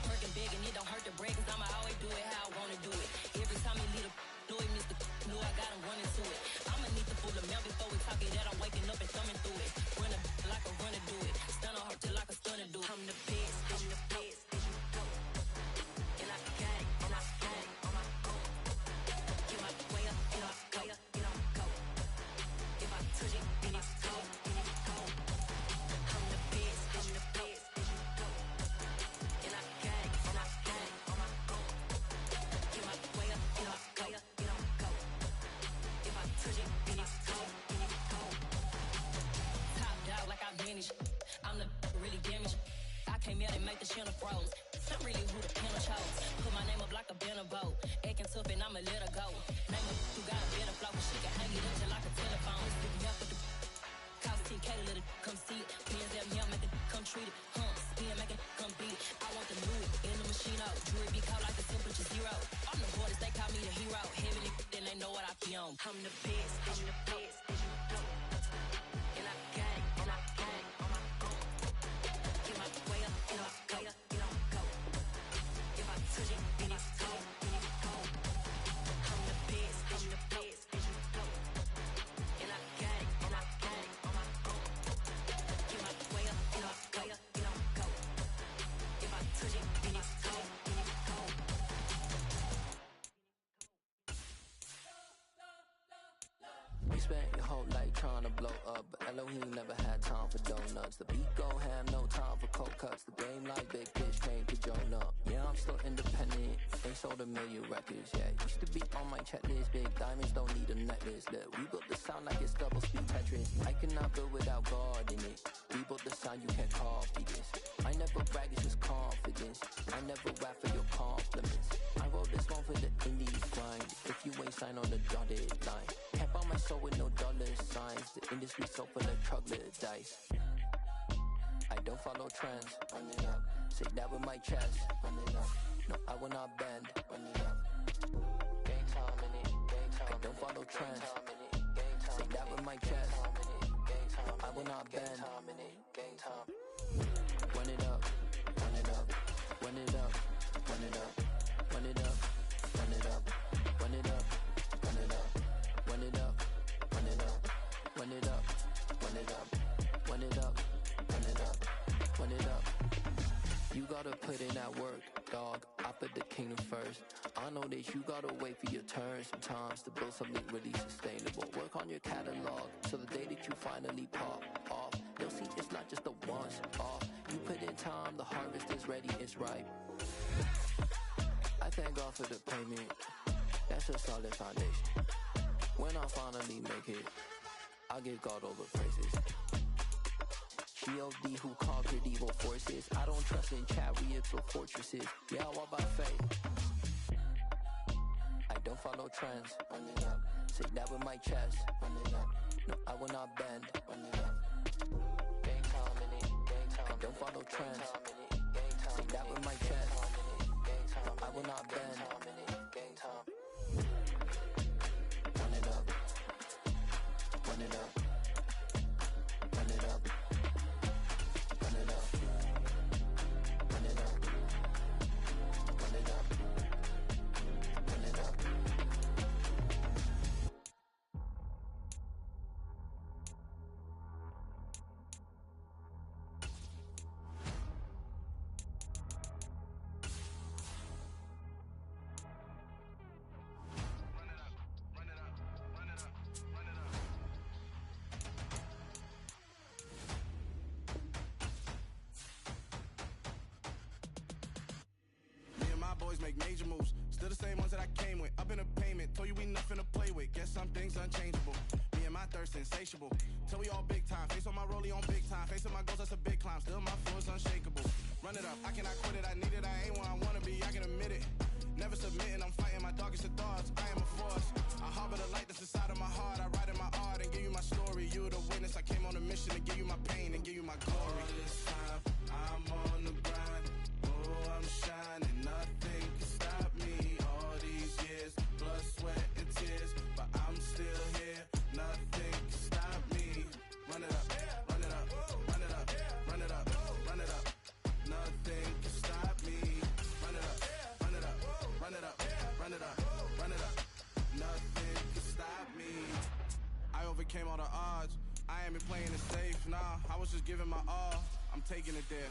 Working big and it don't hurt the break, cause I'ma always do it how I wanna do it. Every time he lead a know he missed the know I got him running to it. I'ma need the full of milk before we talk it that I'm waking up and thumbing through it. Run a like a runner do it. Stun on her till like a stunner do it. I'm the best, I'm the best, and you know. And I got it, and I got it on my own. Get my way up, get my go, get my go. If I touch it, then it's cold, then it's cold. I'm the best, I'm the best, and you know. And I got it, and I got it on my own. Get my way up, get my go, get my go. If I touch it, then it's cold, then it's cold. Top dog like I vanished. I'm the really damaged. I came out and make the channel froze. I'm really who the piano chose. Put my name up like a banner boat. Acting tough and I'ma let her go. Name her who got a better flow, but she can hang it up just like a telephone. Sticking out for the cost 10K to let it come see it. Pins at me, I'll make it come treat it. Spin, make it come beat it. I want the Louis in the machine out. Jewelry be caught like the temperature zero. I'm the hardest, they call me the hero. Heavily, then they know what I be on. I'm the best, I'm the best, and you know. And I got it, and I got it on my own. Get my way up, get my go, get my go. If I touch it, then it's cold, then it's cold. I'm the best, I'm the best, and you know. And I got it, and I got it on my own. Get my way up, get my go, get my go. If I touch it, then it's cold, then it's cold. Spent your whole life trying to blow up, but Elohim never had time for donuts. The beat gon' have no time for cold cuts. The game like big bitch came to join up. Yeah, I'm still independent. Ain't sold a million records. Yeah, used to be on my checklist. Big diamonds don't need a necklace. Look, we built the sound like it's double speed Tetris. I cannot build without God in it. We built the sound, you can't copy this. I never brag, it's just confidence. I never rap for your compliments. I roll bro, this one for the indie grind. If you ain't signed on the dotted line, can't buy my soul with no dollar signs. The industry so full of troglodytes. I don't follow trends. Run it up. Say that with my chest. Run it up. No, I will not bend. Run it up. Gang time in it. Gang time. I don't follow trends. Say that with my chest. I will not bend. Gang time. Run it up. Run it up. Run it up. Run it up. Run it up. Run it up. Run it up. Run it up. Run it up. Run it up. Run it up. Run it up. Run it up. Run it up. Run it up. You gotta put in that work, dog. I put the kingdom first. I know that you gotta wait for your turn sometimes to build something really sustainable. Work on your catalog so the day that you finally pop off, you'll see it's not just a once off. You put in time, the harvest is ready, it's ripe. I thank God for the payment. That's a solid foundation. When I finally make it, I give God all the praises. G.O.D. who conquered evil forces. I don't trust in chariots or fortresses. Yeah, I walk by faith. I don't follow trends. Run it up. Say that with my chest. Run it up. No, I will not bend. Run it up. Gang time in it. Gang time. I don't follow trends. Say that with my chest. I will not bend. Gang time. Run it up. Run it up. Run it up. Run it up. Run it up. Run it up. Run it up. Boys make major moves, still the same ones that I came with. Up in a payment, told you we nothing to play with. Guess some things unchangeable. Me and my thirst insatiable. Till we all big time. Face on my rollie on big time. Face on my goals, that's a big climb. Still my flow is unshakable. Run it up, I cannot quit it. I need it, I ain't where I wanna be. I can admit it. Never submitting, I'm fighting my darkest of thoughts. I am a force. I harbor the light that's inside of my heart. I write in my art and give you my story. You the witness. I came on a mission to give you my pain and give you my glory. All this time, I'm on the grind. Oh, I'm shining. Nothing can stop me. All these years, blood, sweat, and tears, but I'm still here. Nothing can stop me. Run it up, run it up, run it up, run it up, run it up. Nothing can stop me. Run it up, run it up, run it up, run it up, run it up. Nothing can stop me. I overcame all the odds. I ain't been playing it safe, nah. I was just giving my all. I'm taking it there.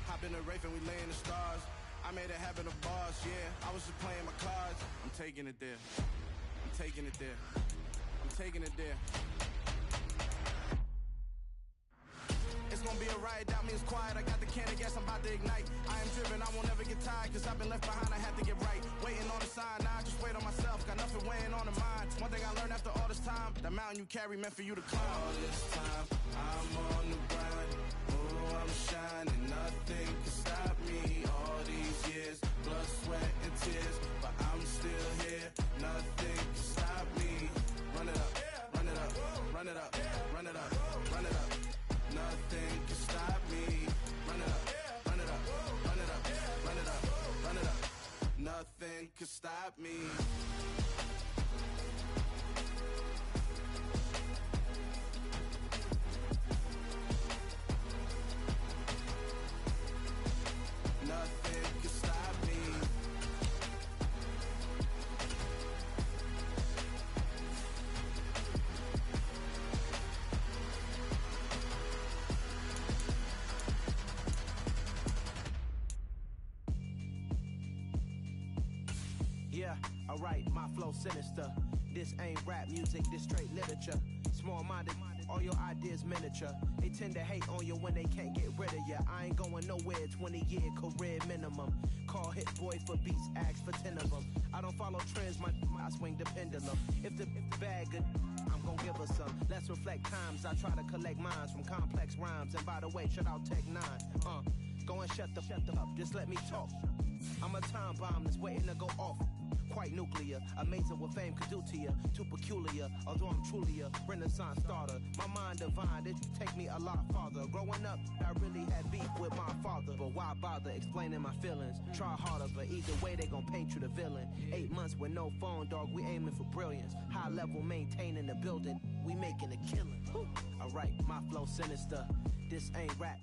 Hop in the Wraith and we lay in the stars. I made it happen to bars, yeah. I was just playing my cards. I'm taking it there. I'm taking it there. I'm taking it there. It's gonna be a riot, doubt me it's quiet. I got the can of gas, I'm about to ignite. I am driven, I won't ever get tired, cause I've been left behind, I have to get right. Waiting on the sign, now I just wait on myself. Got nothing weighing on the mind. One thing I learned after all this time, the mountain you carry meant for you to climb. All this time, I'm on the grind. Oh, I'm shining, nothing can stop me. All these years, blood, sweat, and tears, but I'm still here. Nothing can stop me. Run it up, run it up, run it up, run it up, run it up. Nothing can stop me. Run it up, run it up, run it up, run it up, run it up. Nothing can stop me. Nothing can stop me. Yeah, alright, my flow sinister. This ain't rap music, this straight literature. Small-minded, all your ideas miniature. They tend to hate on you when they can't get rid of you. I ain't going nowhere, 20-year career minimum. Call hit boy for beats, ask for 10 of them. I don't follow trends, I swing the pendulum. If the bag good, I'm gon' give her some. Let's reflect times, I try to collect minds from complex rhymes. And by the way, shout out Tech 9. Go and shut the up, just let me talk. I'm a time bomb that's waiting to go off. Quite nuclear, amazing what fame could do to you. Too peculiar, although I'm truly a renaissance starter. My mind divine, it take me a lot farther. Growing up, I really had beef with my father. But why bother explaining my feelings? Try harder, but either way they gon' paint you the villain. 8 months with no phone, dog, we aiming for brilliance. High level maintaining the building, we making a killing. Alright, my flow sinister, this ain't rap.